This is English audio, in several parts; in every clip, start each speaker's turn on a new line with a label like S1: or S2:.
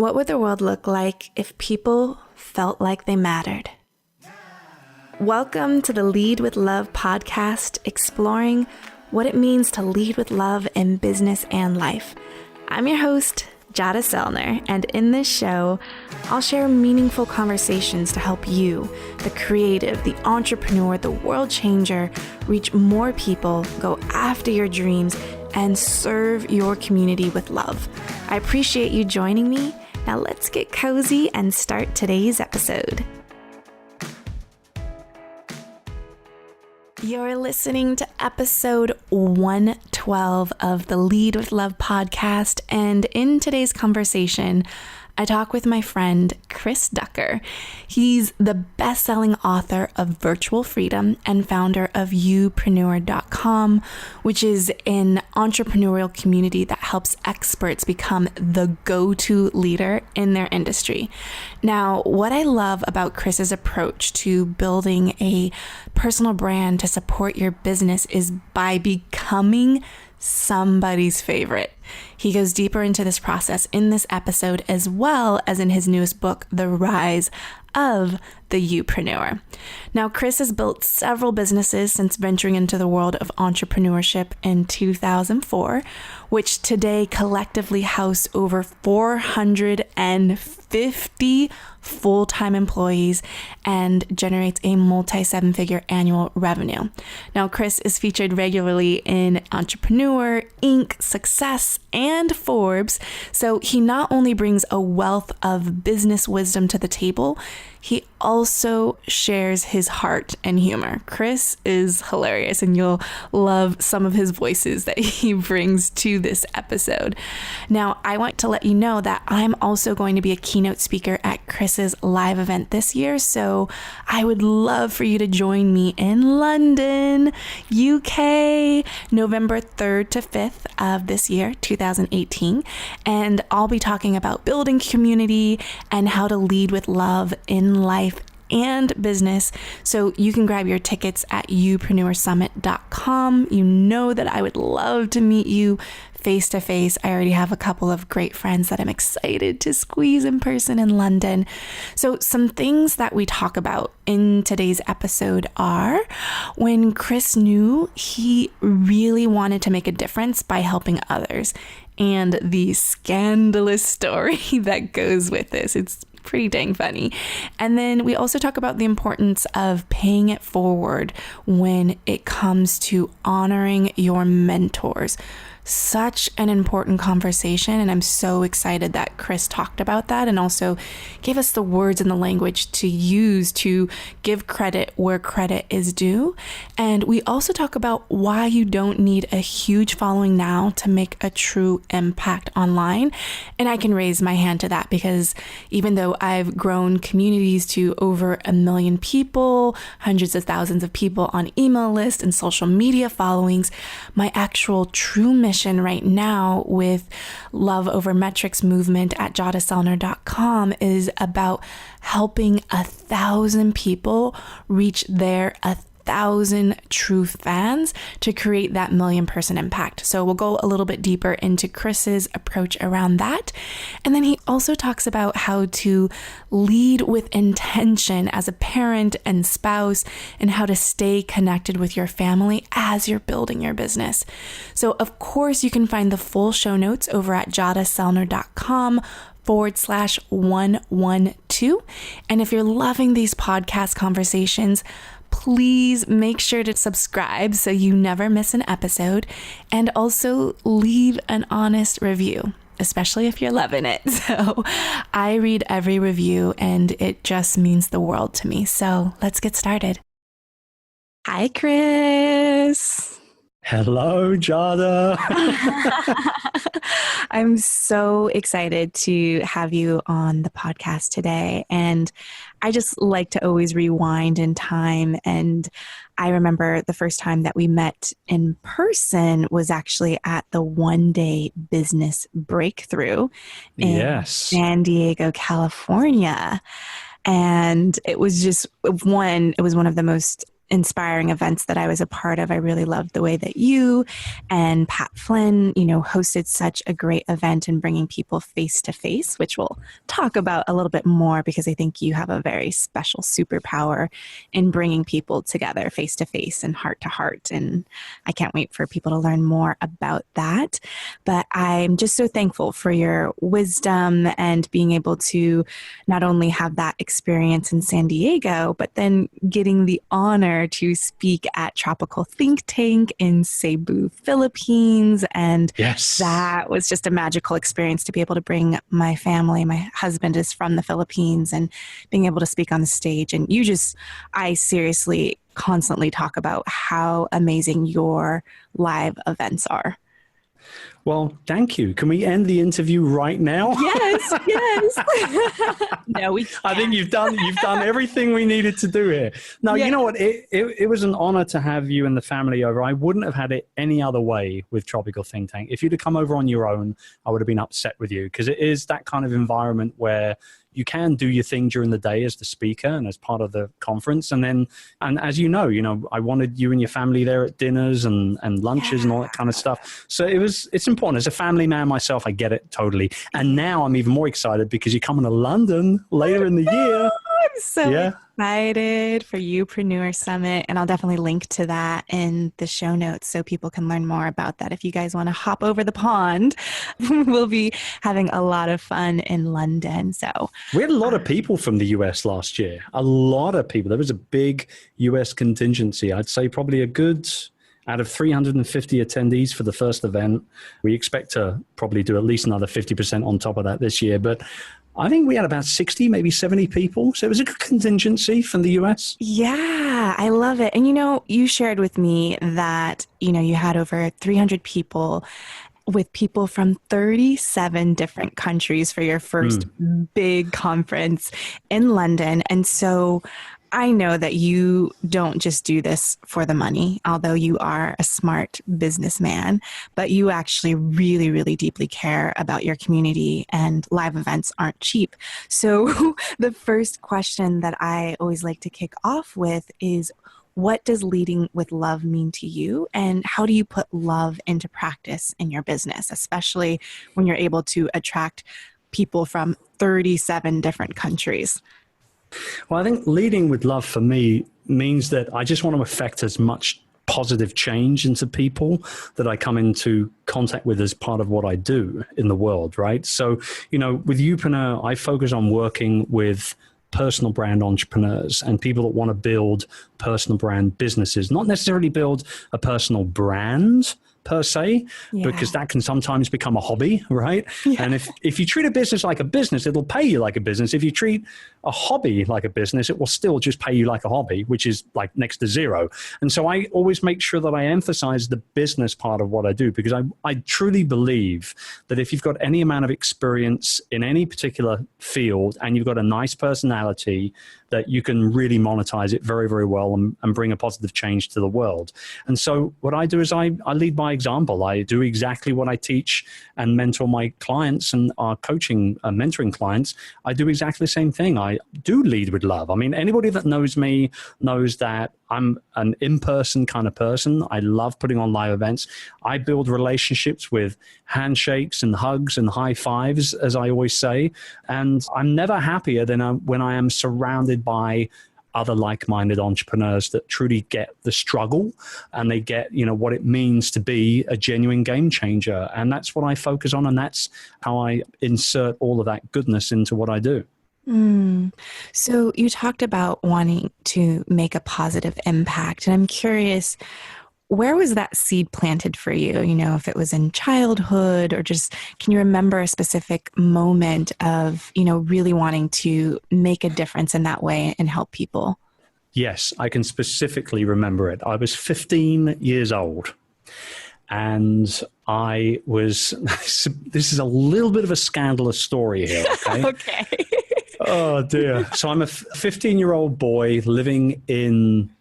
S1: What would the world look like if people felt like they mattered? Welcome to the Lead with Love podcast, exploring what it means to lead with love in business and life. I'm your host, Giada, and in this show, I'll share meaningful conversations to help you, the creative, the entrepreneur, the world changer, reach more people, go after your dreams, and serve your community with love. I appreciate you joining me. Now let's get cozy and start today's episode. You're listening to episode 112 of the Lead with Love podcast, and in today's conversation, I talk with my friend, Chris Ducker. He's the best-selling author of Virtual Freedom and founder of Youpreneur.com, which is an entrepreneurial community that helps experts become the go-to leader in their industry. Now, what I love about Chris's approach to building a personal brand to support your business is by becoming somebody's favorite. He goes deeper into this process in this episode, as well as in his newest book, The Rise of the Youpreneur. Now, Chris has built several businesses since venturing into the world of entrepreneurship in 2004, which today collectively house over 450 full-time employees and generates a multi-seven-figure annual revenue. Now, Chris is featured regularly in Entrepreneur, Inc., Success, and Forbes. So he not only brings a wealth of business wisdom to the table, he also shares his heart and humor. Chris is hilarious, and you'll love some of his voices that he brings to this episode. Now, I want to let you know that I'm also going to be a keynote speaker at Chris's live event this year, so I would love for you to join me in London, UK, November 3rd to 5th of this year, 2018, and I'll be talking about building community and how to lead with love in life and business. So you can grab your tickets at youpreneurssummit.com. You know that I would love to meet you face to face. I already have a couple of great friends that I'm excited to squeeze in person in London. So some things that we talk about in today's episode are when Chris knew he really wanted to make a difference by helping others, and the scandalous story that goes with this. It's pretty dang funny. And then we also talk about the importance of paying it forward when it comes to honoring your mentors. Such an important conversation, and I'm so excited that Chris talked about that and also gave us the words and the language to use to give credit where credit is due. And we also talk about why you don't need a huge following now to make a true impact online. And I can raise my hand to that, because even though I've grown communities to over 1 million people, hundreds of thousands of people on email lists and social media followings, my actual true mission right now with Love Over Metrics movement at giadaselner.com is about helping 1,000 people reach their 1,000 true fans to create that 1 million person impact. So we'll go a little bit deeper into Chris's approach around that. And then he also talks about how to lead with intention as a parent and spouse, and how to stay connected with your family as you're building your business. So of course you can find the full show notes over at giadaselner.com/112. And if you're loving these podcast conversations, please make sure to subscribe so you never miss an episode, and also leave an honest review, especially if you're loving it. So I read every review, and it just means the world to me. So let's get started. Hi, Chris.
S2: Hello, Giada.
S1: I'm so excited to have you on the podcast today. And I just like to always rewind in time. And I remember the first time that we met in person was actually at the One-Day Business Breakthrough in San Diego, California. And it was just it was one of the most inspiring events that I was a part of. I really loved the way that you and Pat Flynn, hosted such a great event and bringing people face to face, which we'll talk about a little bit more because I think you have a very special superpower in bringing people together face to face and heart to heart. And I can't wait for people to learn more about that. But I'm just so thankful for your wisdom and being able to not only have that experience in San Diego, but then getting the honor to speak at Tropical Think Tank in Cebu, Philippines. And
S2: Yes.
S1: that was just a magical experience to be able to bring my family. My husband is from the Philippines, and being able to speak on the stage. And I seriously constantly talk about how amazing your live events are.
S2: Well, thank you. Can we end the interview right now?
S1: Yes. No, we can't.
S2: I think you've done everything we needed to do here. No,
S1: Yeah.
S2: You know what? It was an honor to have you and the family over. I wouldn't have had it any other way with Tropical Think Tank. If you'd have come over on your own, I would have been upset with you, because it is that kind of environment where you can do your thing during the day as the speaker and as part of the conference. And as you know, I wanted you and your family there at dinners and lunches and all that kind of stuff. So it's important. As a family man myself, I get it totally. And now I'm even more excited because you're coming to London later in the year.
S1: I'm so excited for Youpreneur Summit, and I'll definitely link to that in the show notes so people can learn more about that. If you guys want to hop over the pond, we'll be having a lot of fun in London. So
S2: we had a lot of people from the US last year. A lot of people. There was a big US contingency. I'd say probably a good, out of 350 attendees for the first event. We expect to probably do at least another 50% on top of that this year. But I think we had about 60, maybe 70 people. So it was a good contingency from the US.
S1: Yeah, I love it. And you shared with me that, you had over 300 people, with people from 37 different countries for your first big conference in London. And so I know that you don't just do this for the money, although you are a smart businessman, but you actually really, really deeply care about your community, and live events aren't cheap. So the first question that I always like to kick off with is, what does leading with love mean to you? And how do you put love into practice in your business, especially when you're able to attract people from 37 different countries?
S2: Well, I think leading with love for me means that I just want to affect as much positive change into people that I come into contact with as part of what I do in the world, right? So, with Youpreneur, I focus on working with personal brand entrepreneurs and people that want to build personal brand businesses, not necessarily build a personal brand per se, because that can sometimes become a hobby, right? Yeah. And if you treat a business like a business, it'll pay you like a business. If you treat a hobby like a business, it will still just pay you like a hobby, which is like next to zero. And so I always make sure that I emphasize the business part of what I do, because I truly believe that if you've got any amount of experience in any particular field and you've got a nice personality, that you can really monetize it very, very well and bring a positive change to the world. And so what I do is I lead by example. I do exactly what I teach and mentor my clients and our coaching and mentoring clients. I do exactly the same thing. I do lead with love. I mean, anybody that knows me knows that I'm an in-person kind of person. I love putting on live events. I build relationships with handshakes and hugs and high fives, as I always say. And I'm never happier than when I am surrounded by other like-minded entrepreneurs that truly get the struggle and they get, what it means to be a genuine game changer. And that's what I focus on. And that's how I insert all of that goodness into what I do.
S1: So you talked about wanting to make a positive impact. And I'm curious, where was that seed planted for you? If it was in childhood, or just, can you remember a specific moment of, really wanting to make a difference in that way and help people?
S2: Yes, I can specifically remember it. I was 15 years old. And I was, this is a little bit of a scandalous story here. Okay.
S1: Okay.
S2: Oh dear. So I'm a 15-year-old boy living in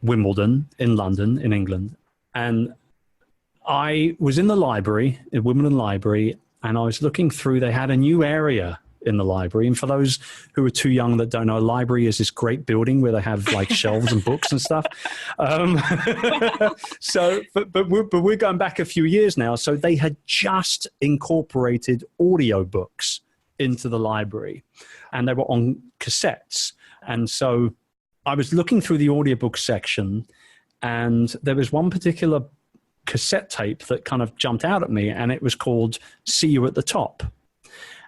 S2: Wimbledon, in London, in England. And I was in the library, in Wimbledon Library, and I was looking through, they had a new area in the library. And for those who are too young that don't know, a library is this great building where they have like shelves and books and stuff. But we're going back a few years now. So they had just incorporated audiobooks into the library, and they were on cassettes. And so I was looking through the audiobook section, and there was one particular cassette tape that kind of jumped out at me, and it was called See You at the Top.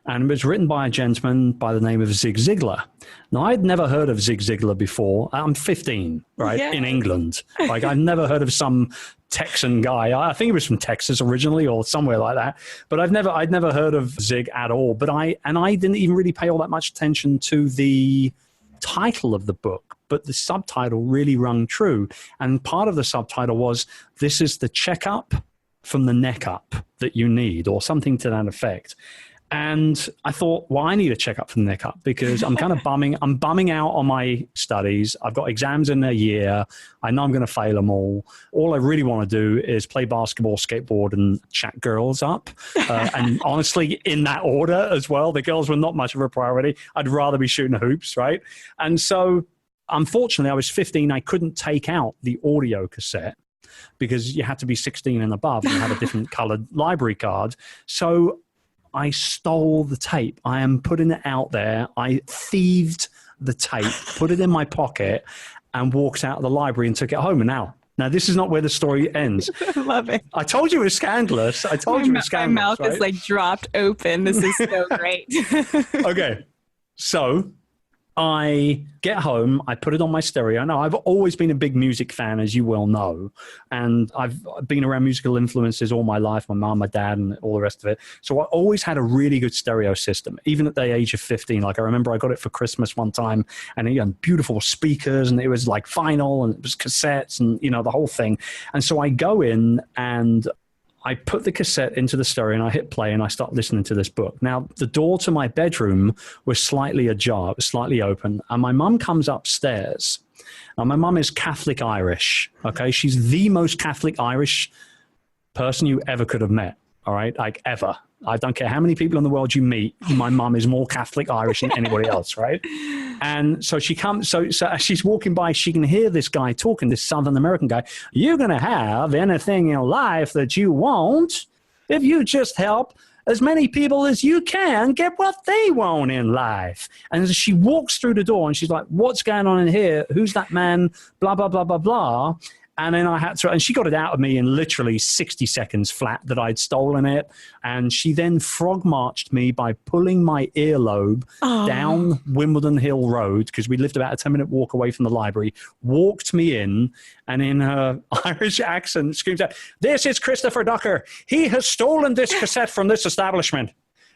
S2: And it was written by a gentleman by the name of Zig Ziglar. Now, I'd never heard of Zig Ziglar before. I'm 15, right, in England. Like, I've never heard of some Texan guy. I think he was from Texas originally or somewhere like that. But I'd never heard of Zig at all. But I didn't even really pay all that much attention to the title of the book. But the subtitle really rung true. And part of the subtitle was, "This is the checkup from the neck up that you need," or something to that effect. And I thought, well, I need a checkup from the neck up because I'm kind of I'm bumming out on my studies. I've got exams in a year. I know I'm going to fail them all. All I really want to do is play basketball, skateboard, and chat girls up. And honestly, in that order as well, the girls were not much of a priority. I'd rather be shooting hoops, right? And so, unfortunately, I was 15. I couldn't take out the audio cassette because you had to be 16 and above and had a different colored library card. So I stole the tape. I am putting it out there. I thieved the tape, put it in my pocket, and walked out of the library and took it home. And now this is not where the story ends.
S1: I love it.
S2: I told you it was scandalous.
S1: My mouth right? is like dropped open. This is so great.
S2: Okay. So I get home, I put it on my stereo. Now, I've always been a big music fan, as you well know, and I've been around musical influences all my life, my mom, my dad, and all the rest of it. So I always had a really good stereo system, even at the age of 15. Like, I remember I got it for Christmas one time, and it had beautiful speakers, and it was like vinyl, and it was cassettes, and, the whole thing. And so I go in and I put the cassette into the stereo and I hit play and I start listening to this book. Now, the door to my bedroom was slightly ajar, it was slightly open, and my mum comes upstairs. Now, my mum is Catholic Irish, okay? She's the most Catholic Irish person you ever could have met, all right? Like, ever. I don't care how many people in the world you meet, my mum is more Catholic Irish than anybody else, right? And so she comes, so as she's walking by, she can hear this guy talking, this Southern American guy. "You're going to have anything in life that you want if you just help as many people as you can get what they want in life." And as she walks through the door and she's like, "What's going on in here? Who's that man? Blah, blah, blah, blah, blah." And then I had to, and she got it out of me in literally 60 seconds flat that I'd stolen it. And she then frog marched me by pulling my earlobe down Wimbledon Hill Road, because we lived about a 10-minute walk away from the library, walked me in, and in her Irish accent screams out, "This is Christopher Ducker. He has stolen this cassette from this establishment.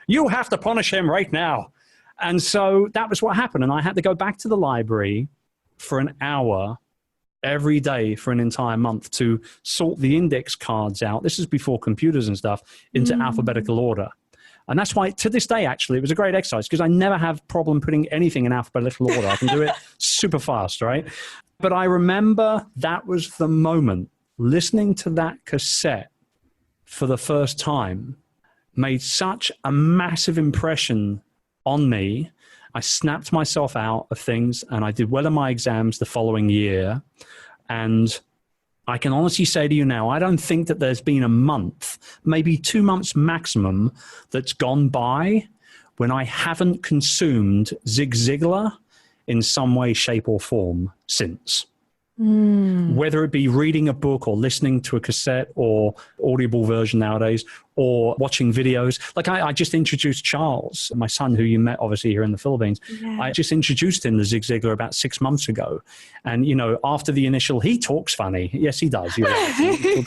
S2: You have to punish him right now." And so that was what happened. And I had to go back to the library for an hour every day for an entire month to sort the index cards out. This is before computers and stuff, into alphabetical order. And that's why, to this day, actually, it was a great exercise, because I never have problem putting anything in alphabetical order. I can do it super fast, right? But I remember that was the moment, listening to that cassette for the first time made such a massive impression on me. I snapped myself out of things, and I did well in my exams the following year. And I can honestly say to you now, I don't think that there's been a month, maybe 2 months maximum, that's gone by when I haven't consumed Zig Ziglar in some way, shape, or form since. Whether it be reading a book or listening to a cassette or audible version nowadays, or watching videos. Like, I just introduced Charles, my son, who you met obviously here in the Philippines. Yeah. I just introduced him to Zig Ziglar about 6 months ago. And, after the initial, he talks funny. Yes, he does. You're right.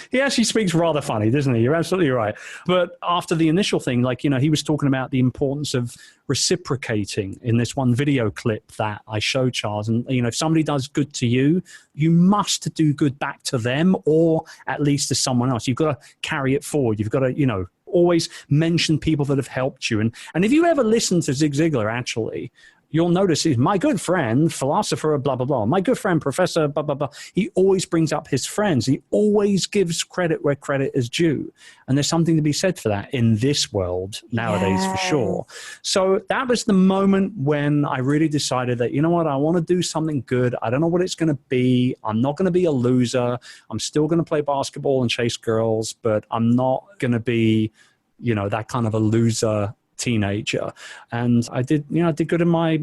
S2: He actually speaks rather funny, doesn't he? You're absolutely right. But after the initial thing, he was talking about the importance of reciprocating in this one video clip that I showed Charles. And, if somebody does good to you, you must do good back to them, or at least to someone else. You've got to carry it forward. You've got to, always mention people that have helped you. And if you ever listen to Zig Ziglar, actually, you'll notice he's my good friend, philosopher, blah, blah, blah. My good friend, professor, blah, blah, blah. He always brings up his friends. He always gives credit where credit is due. And there's something to be said for that in this world nowadays, for sure. So that was the moment when I really decided that, you know what, I want to do something good. I don't know what it's going to be. I'm not going to be a loser. I'm still going to play basketball and chase girls, but I'm not going to be, you know, that kind of a loser teenager. And I did good in my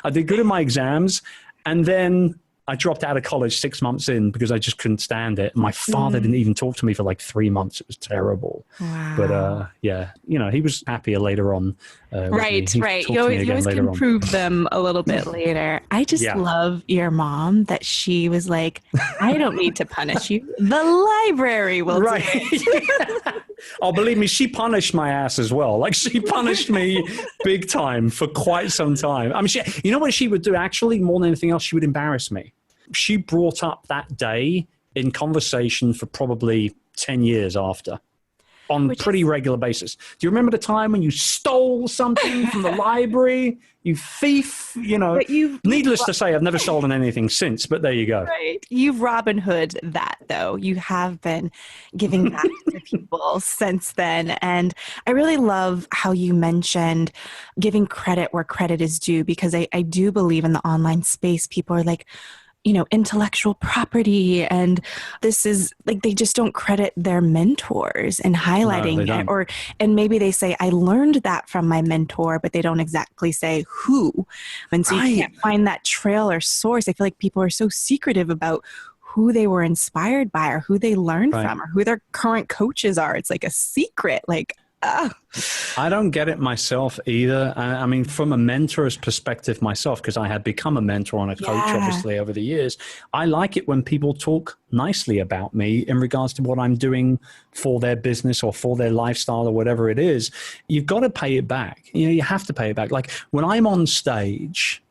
S2: I did good in my exams, and then I dropped out of college 6 months in because I just couldn't stand it. My father didn't even talk to me for like 3 months. It was terrible.
S1: Wow.
S2: But yeah, you know, he was happier later on.
S1: Right. You always can prove them a little bit later. I just love your mom that she was like, I don't need to punish you. The library will do it.
S2: Oh, believe me, she punished my ass as well. Like, she punished me big time for quite some time. I mean, you know what she would do? Actually, more than anything else, she would embarrass me. She brought up that day in conversation for probably 10 years after, on a pretty regular basis. Do you remember the time when you stole something from the library? You thief, you know. Needless to say, I've never stolen anything since, but there you go.
S1: Right. You've Robin Hood that, though. You have been giving back to people since then. And I really love how you mentioned giving credit where credit is due, because I do believe in the online space, people are like, you know, intellectual property. And this is like, they just don't credit their mentors and highlighting it. And maybe they say, I learned that from my mentor, but they don't exactly say who. And so you can't find that trail or source. I feel like people are so secretive about who they were inspired by or who they learned from or who their current coaches are. It's like a secret, like,
S2: I don't get it myself either. I mean, from a mentor's perspective myself, because I had become a mentor and a coach, obviously, over the years, I like it when people talk nicely about me in regards to what I'm doing for their business or for their lifestyle or whatever it is. You've got to pay it back. You know, you have to pay it back. Like when I'm on stage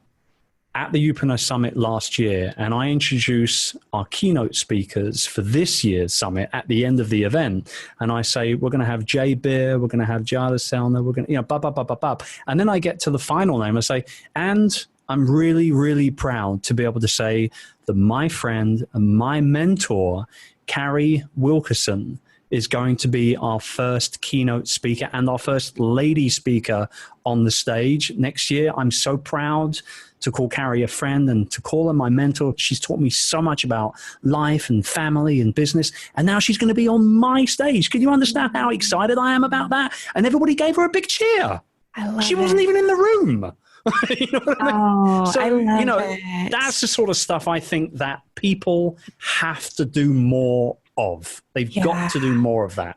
S2: at the Youpreneur Summit last year, and I introduce our keynote speakers for this year's summit at the end of the event, and I say, we're going to have Jay Beer, we're going to have Giada, we're going to, you know, blah, blah, blah, blah, blah. And then I get to the final name, I say, and I'm really, really proud to be able to say that my friend and my mentor, Carrie Wilkerson, is going to be our first keynote speaker and our first lady speaker on the stage next year. I'm so proud to call Carrie a friend and to call her my mentor. She's taught me so much about life and family and business. And now she's going to be on my stage. Can you understand how excited I am about that? And everybody gave her a big cheer. She wasn't even in the room. You know what I mean? So,
S1: I love
S2: you know,
S1: it.
S2: That's the sort of stuff I think that people have to do more of. They've got to do more of that.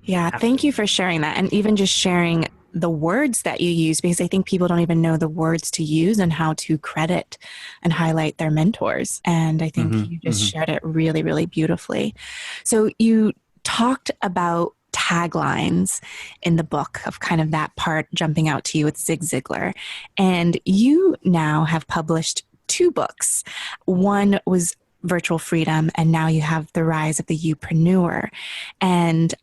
S1: Yeah. Thank you for sharing that. And even just sharing the words that you use, because I think people don't even know the words to use and how to credit and highlight their mentors. And I think you just shared it really, really beautifully. So you talked about taglines in the book, of kind of that part jumping out to you with Zig Ziglar. And you now have published 2 books. One was Virtual Freedom, and now you have The Rise of the Youpreneur. And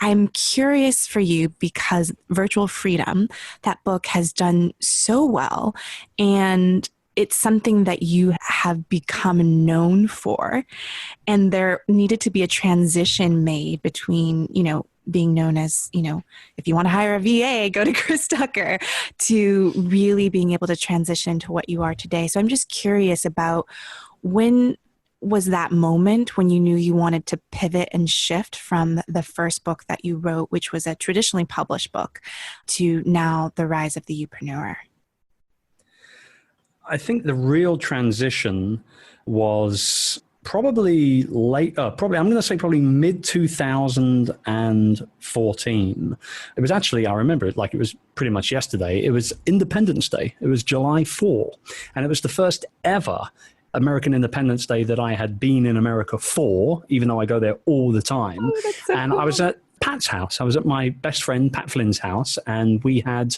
S1: I'm curious for you, because Virtual Freedom, that book has done so well, and it's something that you have become known for. And there needed to be a transition made between, you know, being known as, you know, if you want to hire a VA, go to Chris Tucker, to really being able to transition into what you are today. So I'm just curious about, when was that moment when you knew you wanted to pivot and shift from the first book that you wrote, which was a traditionally published book, to now The Rise of the Youpreneur?
S2: I think the real transition was probably probably mid 2014. It was actually, I remember it like it was pretty much yesterday. It was Independence Day. It was July 4. And it was the first ever American Independence Day that I had been in America for, even though I go there all the time.
S1: Oh, that's so
S2: and
S1: cool.
S2: I was at Pat's house. I was at my best friend Pat Flynn's house, and we had,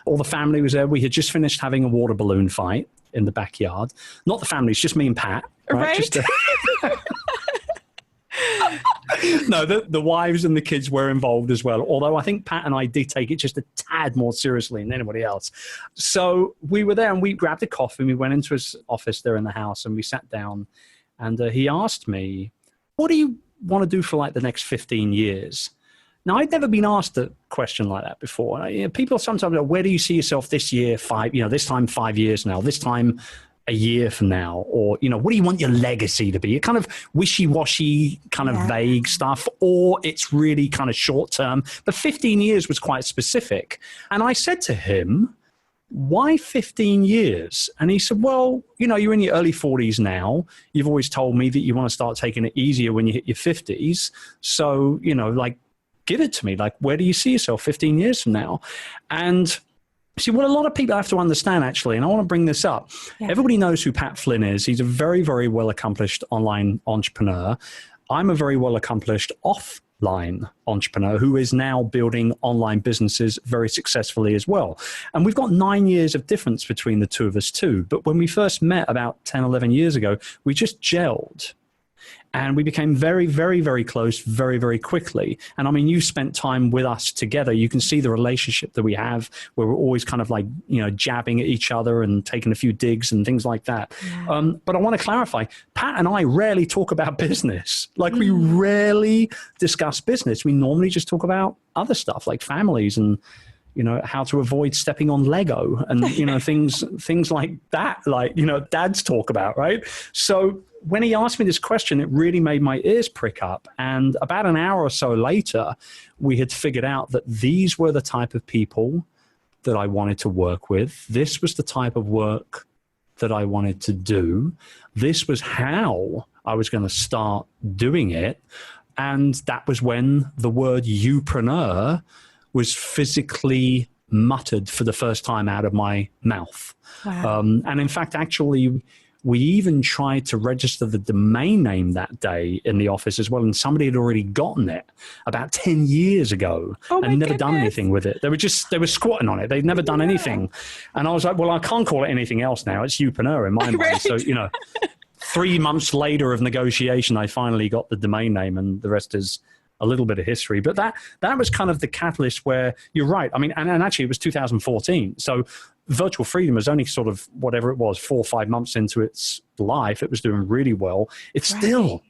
S2: all the family was there. We had just finished having a water balloon fight in the backyard. Not the family, it's just me and Pat. Right? No, the wives and the kids were involved as well. Although I think Pat and I did take it just a tad more seriously than anybody else. So we were there and we grabbed a coffee and we went into his office there in the house and we sat down and he asked me, what do you want to do for like the next 15 years? Now, I'd never been asked a question like that before. People sometimes go, where do you see yourself this year, this time 5 years now, this time a year from now? Or, what do you want your legacy to be? It kind of wishy-washy, kind of vague stuff, or it's really kind of short-term. But 15 years was quite specific. And I said to him, why 15 years? And he said, well, you're in your early 40s now. You've always told me that you want to start taking it easier when you hit your 50s. So, give it to me. Like, where do you see yourself 15 years from now? And see, what a lot of people have to understand, actually, and I want to bring this up. Yeah. Everybody knows who Pat Flynn is. He's a very, very well-accomplished online entrepreneur. I'm a very well-accomplished offline entrepreneur who is now building online businesses very successfully as well. And we've got 9 years of difference between the two of us too. But when we first met about 10, 11 years ago, we just gelled. And we became very, very, very close very, very quickly. And I mean, you spent time with us together. You can see the relationship that we have where we're always kind of like, jabbing at each other and taking a few digs and things like that. Yeah. But I want to clarify, Pat and I rarely talk about business. Like we rarely discuss business. We normally just talk about other stuff like families and, how to avoid stepping on Lego and, things like that, like, dads talk about, right? So when he asked me this question, it really made my ears prick up. And about an hour or so later, we had figured out that these were the type of people that I wanted to work with. This was the type of work that I wanted to do. This was how I was going to start doing it. And that was when the word Youpreneur was physically muttered for the first time out of my mouth. Wow. And in fact, actually, we even tried to register the domain name that day in the office as well. And somebody had already gotten it about 10 years ago and never done anything with it. They were squatting on it. They'd never done anything. And I was like, well, I can't call it anything else now. It's Youpreneur in my mind. So, 3 months later of negotiation, I finally got the domain name and the rest is a little bit of history. But that was kind of the catalyst where you're right. I mean, and actually it was 2014. So Virtual Freedom was only sort of whatever it was, 4 or 5 months into its life. It was doing really well. It still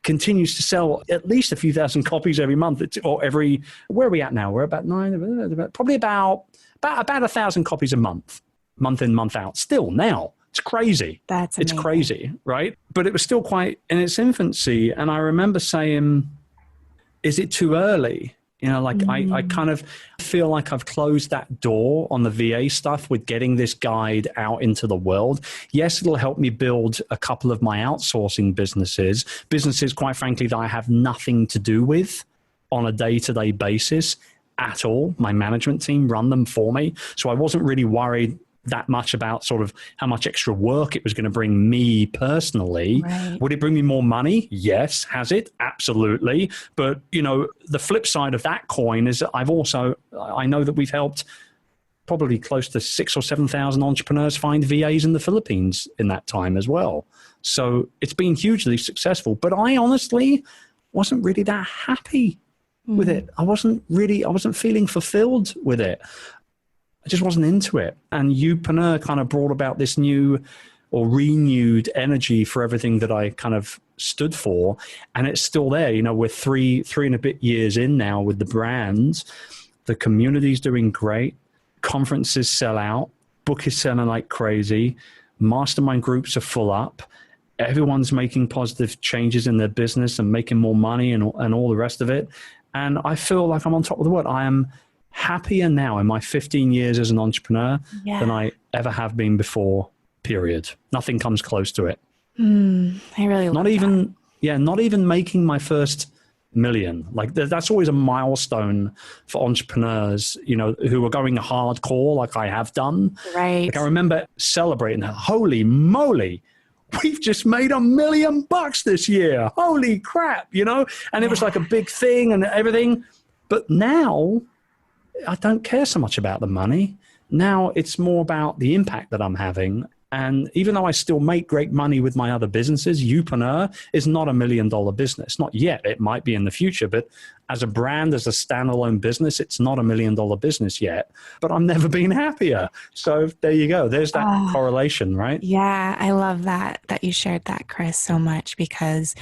S2: continues to sell at least a few thousand copies every month where are we at now? We're about probably about 1,000 copies a month in, month out. Still now. It's crazy.
S1: That's amazing.
S2: It's crazy, right? But it was still quite in its infancy. And I remember saying, is it too early? I kind of feel like I've closed that door on the VA stuff with getting this guide out into the world. Yes, it'll help me build a couple of my outsourcing businesses, quite frankly, that I have nothing to do with on a day-to-day basis at all. My management team run them for me. So I wasn't really worried that much about sort of how much extra work it was going to bring me personally. Right. Would it bring me more money? Yes. Has it? Absolutely. But, the flip side of that coin is that I know that we've helped probably close to 6,000 or 7,000 entrepreneurs find VAs in the Philippines in that time as well. So it's been hugely successful, but I honestly wasn't really that happy with it. I wasn't feeling fulfilled with it. I just wasn't into it. And Youpreneur kind of brought about this new or renewed energy for everything that I kind of stood for. And it's still there. We're three and a bit years in now with the brand. The community's doing great. Conferences sell out. Book is selling like crazy. Mastermind groups are full up. Everyone's making positive changes in their business and making more money and all the rest of it. And I feel like I'm on top of the world. I am happier now in my 15 years as an entrepreneur than I ever have been before, period. Nothing comes close to it.
S1: I really love that.
S2: Not even making my first million. Like that's always a milestone for entrepreneurs, who are going hardcore like I have done.
S1: Right.
S2: Like I remember celebrating that. Holy moly, we've just made $1 million this year. Holy crap, And it was like a big thing and everything. But now I don't care so much about the money. Now it's more about the impact that I'm having And even though I still make great money with my other businesses, Youpreneur is not $1 million business. Not yet. It might be in the future, but as a brand, as a standalone business, it's not $1 million business yet, but I'm never been happier. So there you go. There's that correlation, right?
S1: Yeah, I love that you shared that, Chris, so much, because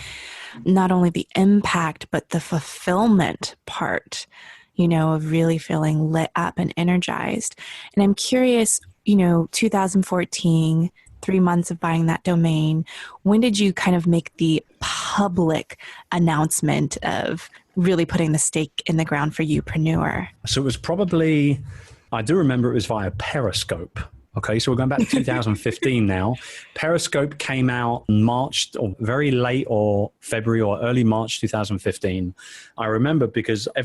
S1: not only the impact, but the fulfillment part, of really feeling lit up and energized. And I'm curious, 2014, 3 months of buying that domain, when did you kind of make the public announcement of really putting the stake in the ground for Youpreneur?
S2: So it was probably, I do remember it was via Periscope. Okay, so we're going back to 2015 now. Periscope came out in March, or very late, or February or early March 2015. I remember because I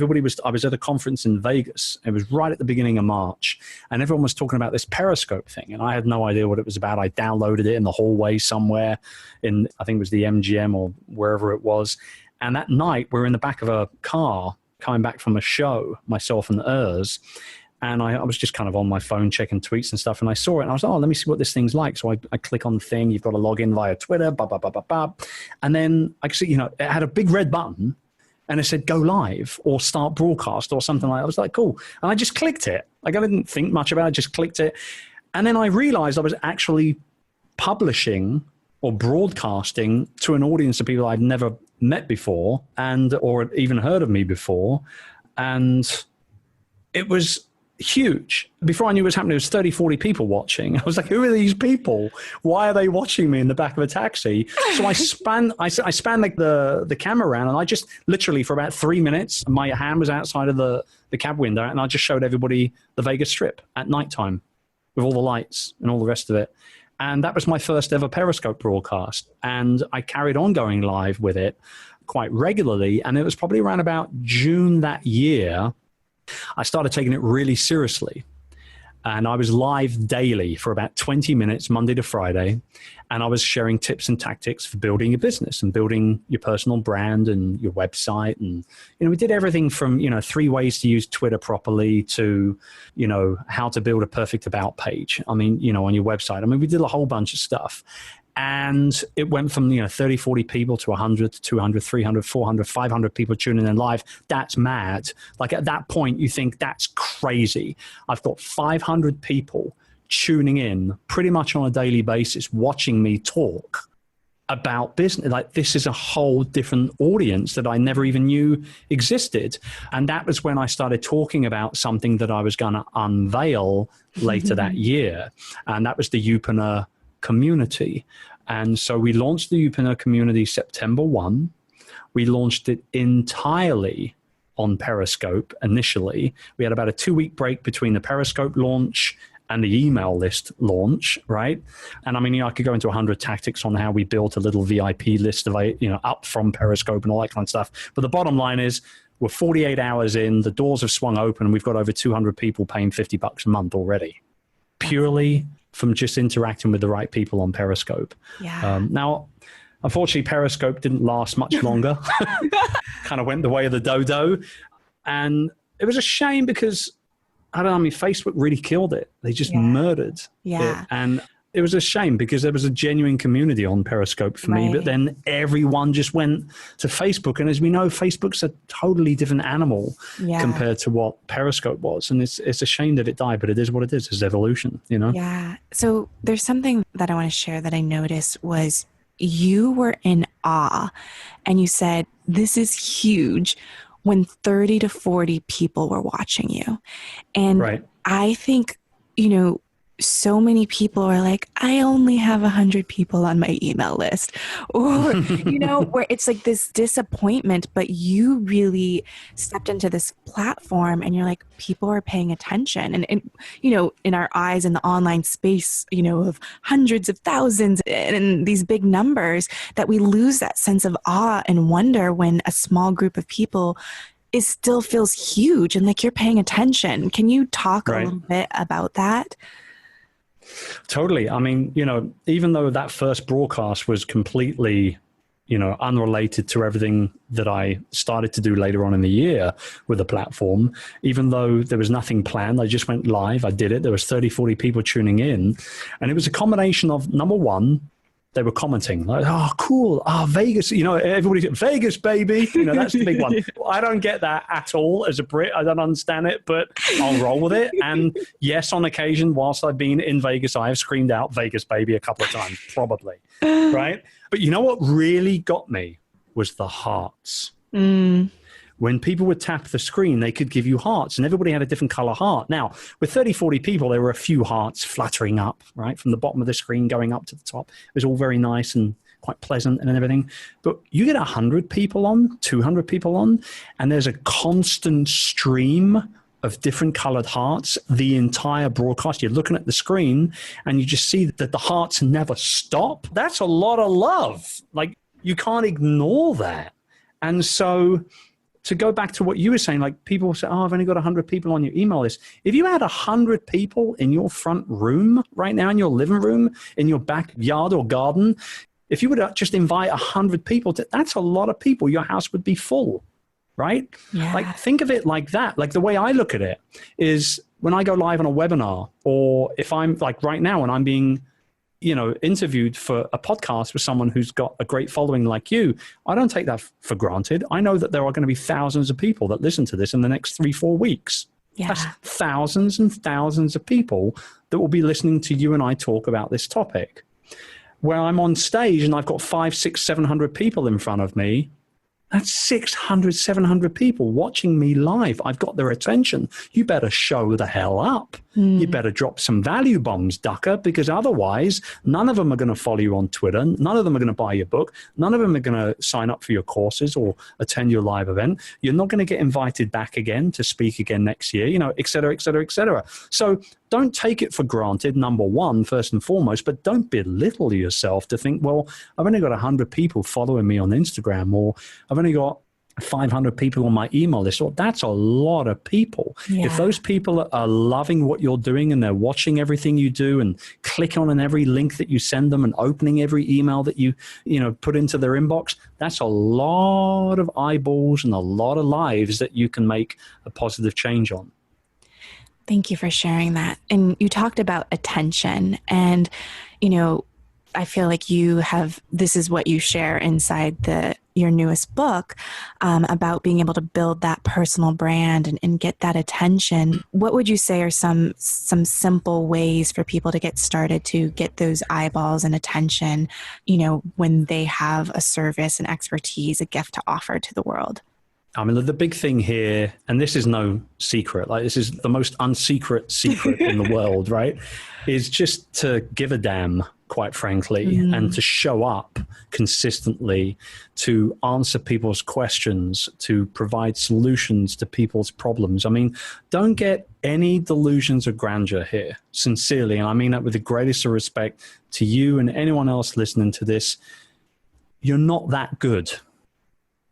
S2: was at a conference in Vegas. It was right at the beginning of March, and everyone was talking about this Periscope thing, and I had no idea what it was about. I downloaded it in the hallway somewhere I think it was the MGM or wherever it was. And that night, we were in the back of a car coming back from a show, myself and Urs. And I was just kind of on my phone checking tweets and stuff. And I saw it and I was like, let me see what this thing's like. So I click on the thing. You've got to log in via Twitter, blah, blah, blah, blah, blah. And then I could see, it had a big red button and it said go live or start broadcast or something like that. I was like, cool. And I just clicked it. Like I didn't think much about it, just clicked it. And then I realized I was actually publishing or broadcasting to an audience of people I'd never met before or even heard of me before. And it was huge. Before I knew what was happening, there was 30, 40 people watching. I was like, who are these people? Why are they watching me in the back of a taxi? So I span like the camera around, and I just literally for about 3 minutes, my hand was outside of the cab window, and I just showed everybody the Vegas Strip at nighttime with all the lights and all the rest of it. And that was my first ever Periscope broadcast. And I carried on going live with it quite regularly. And it was probably around about June that year I started taking it really seriously. And I was live daily for about 20 minutes, Monday to Friday. And I was sharing tips and tactics for building your business and building your personal brand and your website. And, we did everything from, 3 ways to use Twitter properly to, how to build a perfect about page. I mean, on your website. I mean, we did a whole bunch of stuff. And it went from, 30, 40 people to 100, 200, 300, 400, 500 people tuning in live. That's mad. Like at that point, you think that's crazy. I've got 500 people tuning in pretty much on a daily basis, watching me talk about business. Like this is a whole different audience that I never even knew existed. And that was when I started talking about something that I was going to unveil later that year. And that was the Youpreneur community. And so we launched the Youpreneur community September 1. We launched it entirely on Periscope initially. We had about a 2-week break between the Periscope launch and the email list launch, right? And I mean, I could go into 100 tactics on how we built a little VIP list of, up from Periscope and all that kind of stuff. But the bottom line is we're 48 hours in, the doors have swung open, and we've got over 200 people paying $50 a month already. Purely from just interacting with the right people on Periscope.
S1: Yeah.
S2: Now, unfortunately, Periscope didn't last much longer. Kind of went the way of the dodo. And it was a shame because, I don't know, I mean, Facebook really killed it. They just murdered it. And it was a shame because there was a genuine community on Periscope for me, but then everyone just went to Facebook. And as we know, Facebook's a totally different animal compared to what Periscope was. And it's a shame that it died, but it is what it is. It's evolution,
S1: Yeah. So there's something that I want to share that I noticed was you were in awe and you said, this is huge when 30 to 40 people were watching you. And I think, so many people are like, I only have 100 people on my email list, or, where it's like this disappointment, but you really stepped into this platform and you're like, people are paying attention. And in our eyes in the online space, of hundreds of thousands and these big numbers, that we lose that sense of awe and wonder when a small group of people still feels huge and like you're paying attention. Can you talk a little bit about that?
S2: Totally. I mean, even though that first broadcast was completely, unrelated to everything that I started to do later on in the year with the platform. Even though there was nothing planned, I just went live. I did it. There was 30, 40 people tuning in. And it was a combination of, number one, they were commenting like, oh, cool. Oh, Vegas, everybody, Vegas, baby. That's the big one. I don't get that at all as a Brit. I don't understand it, but I'll roll with it. And yes, on occasion, whilst I've been in Vegas, I have screamed out Vegas, baby a couple of times, probably. Right. But you know what really got me was the hearts. When people would tap the screen, they could give you hearts, and everybody had a different color heart. Now, with 30, 40 people, there were a few hearts fluttering up, right, from the bottom of the screen going up to the top. It was all very nice and quite pleasant and everything. But you get 100 people on, 200 people on, and there's a constant stream of different colored hearts the entire broadcast. You're looking at the screen, and you just see that the hearts never stop. That's a lot of love. Like, you can't ignore that. And so, to go back to what you were saying, like people say, oh, I've only got 100 people on your email list. If you had 100 people in your front room right now, in your living room, in your backyard or garden, if you would just invite 100 people, that's a lot of people. Your house would be full, right?
S1: Yeah.
S2: Like, think of it like that. Like, the way I look at it is when I go live on a webinar, or if I'm like right now and I'm being interviewed for a podcast with someone who's got a great following like you, I don't take that for granted. I know that there are going to be thousands of people that listen to this in the next 3-4 weeks.
S1: Yeah.
S2: That's thousands and thousands of people that will be listening to you and I talk about this topic. Where I'm on stage and I've got 500, 600, 700 people in front of me, that's 600, 700 people watching me live. I've got their attention. You better show the hell up. You better drop some value bombs, Ducker, because otherwise none of them are going to follow you on Twitter. None of them are going to buy your book. None of them are going to sign up for your courses or attend your live event. You're not going to get invited back again to speak again next year, et cetera, et cetera, et cetera. So don't take it for granted, number one, first and foremost, but don't belittle yourself to think, well, I've only got 100 people following me on Instagram, or I've only got 500 people on my email list. Well, that's a lot of people.
S1: Yeah.
S2: If those people are loving what you're doing and they're watching everything you do and clicking on every link that you send them and opening every email that you put into their inbox, that's a lot of eyeballs and a lot of lives that you can make a positive change on.
S1: Thank you for sharing that. And you talked about attention, and, I feel like this is what you share inside your newest book, about being able to build that personal brand and get that attention. What would you say are some simple ways for people to get started to get those eyeballs and attention, when they have a service and expertise, a gift to offer to the world?
S2: I mean, the big thing here, and this is no secret, like this is the most unsecret secret in the world, right? Is just to give a damn, quite frankly, and to show up consistently, to answer people's questions, to provide solutions to people's problems. I mean, don't get any delusions of grandeur here, sincerely. And I mean that with the greatest of respect to you and anyone else listening to this. You're not that good,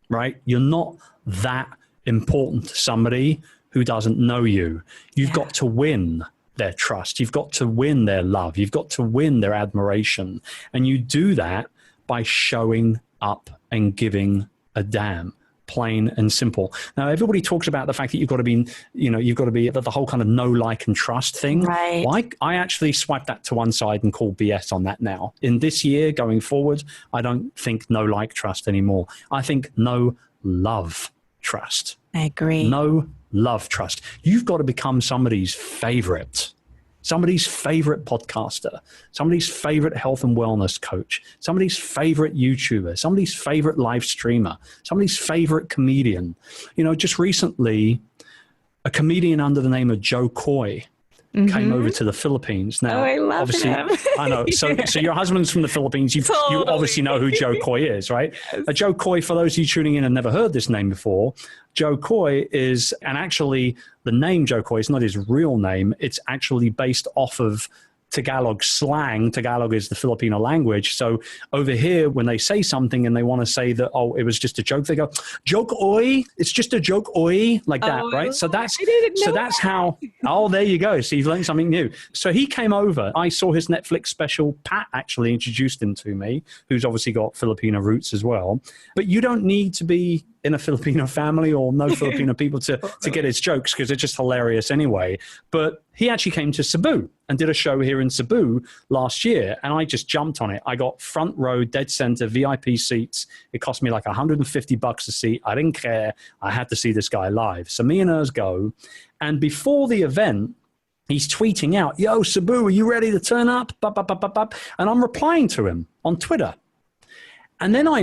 S2: right? You're not that important to somebody who doesn't know you. You've got to win their trust. You've got to win their love. You've got to win their admiration. And you do that by showing up and giving a damn. Plain and simple. Now, everybody talks about the fact that you've got to be, the whole kind of know, like, and trust thing.
S1: Right.
S2: Well, I actually swipe that to one side and call BS on that now. In this year, going forward, I don't think know, like, trust anymore. I think know, love, trust.
S1: I agree.
S2: Know, love, trust. You've got to become somebody's favorite podcaster, somebody's favorite health and wellness coach, somebody's favorite YouTuber, somebody's favorite live streamer, somebody's favorite comedian. Just recently, a comedian under the name of Joe Coy came over to the Philippines. Now,
S1: I love
S2: obviously,
S1: him.
S2: I know. So your husband's from the Philippines. You obviously know who Joe Coy is, right?
S1: Yes.
S2: Joe Coy, for those of you tuning in and never heard this name before, Joe Coy and actually the name Joe Coy is not his real name. It's actually based off of Tagalog slang. Tagalog is the Filipino language. So over here, when they say something and they want to say that, oh, it was just a joke, they go, joke oi. It's just a joke oi, like that, right? So that's how, oh, there you go. So you've learned something new. So he came over. I saw his Netflix special. Pat actually introduced him to me, who's obviously got Filipino roots as well. But you don't need to be in a Filipino family or no Filipino people to get his jokes, because they're just hilarious anyway. But he actually came to Cebu and did a show here in Cebu last year, and I just jumped on it. I got front row, dead center, VIP seats. It cost me like $150 a seat. I didn't care. I had to see this guy live. So me and Urs go, and before the event, he's tweeting out, yo, Cebu, are you ready to turn up? And I'm replying to him on Twitter. And then I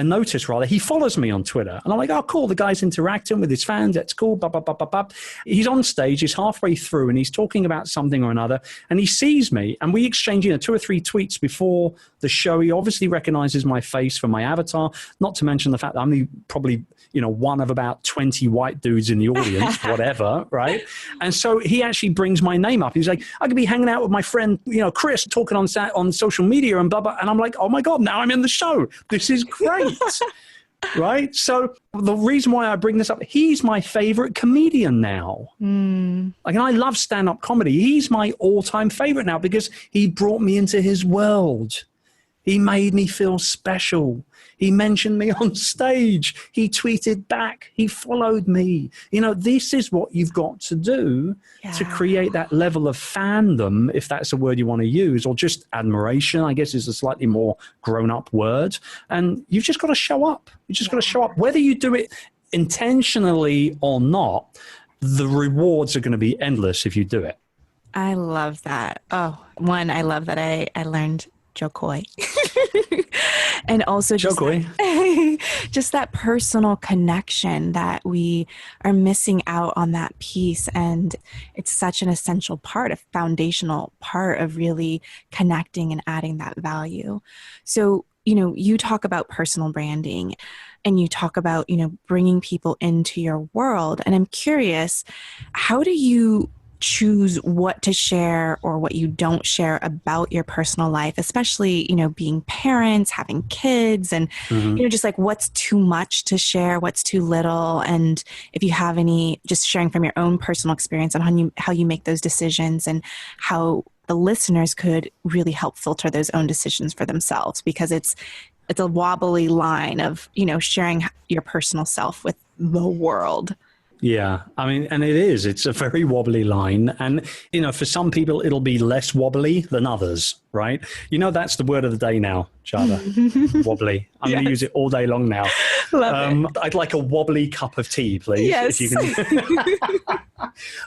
S2: notice he follows me on Twitter. And I'm like, oh, cool. The guy's interacting with his fans. That's cool. He's on stage. He's halfway through and he's talking about something or another. And he sees me and we exchange 2 or 3 tweets before the show. He obviously recognizes my face from my avatar, not to mention the fact that I'm probably one of about 20 white dudes in the audience, whatever, right? And so he actually brings my name up. He's like, I could be hanging out with my friend, Chris, talking on social media and blah, blah. And I'm like, oh my God, now I'm in the show. This is great, right? So the reason why I bring this up, he's my favorite comedian now. Like, and I love stand-up comedy. He's my all-time favorite now because he brought me into his world. He made me feel special. He mentioned me on stage. He tweeted back. He followed me. This is what you've got to do to create that level of fandom, if that's a word you want to use, or just admiration, I guess is a slightly more grown-up word. And you've just got to show up. You just got to show up. Whether you do it intentionally or not, the rewards are going to be endless if you do it.
S1: I love that. Oh, one, I love that I learned Jokoi. And also just that personal connection that we are missing out on, that piece. And it's such an essential part, a foundational part of really connecting and adding that value. So, you talk about personal branding and you talk about, bringing people into your world. And I'm curious, how do you choose what to share or what you don't share about your personal life, especially, being parents, having kids, and, just like what's too much to share, what's too little. And if you have any, just sharing from your own personal experience on how you make those decisions and how the listeners could really help filter those own decisions for themselves, because it's a wobbly line of, sharing your personal self with the world.
S2: Yeah, I mean, and it's a very wobbly line. And, for some people, it'll be less wobbly than others, right? That's the word of the day now, Giada. Wobbly. I'm going to use it all day long now. Love it. I'd like a wobbly cup of tea, please.
S1: Yes.
S2: If you can.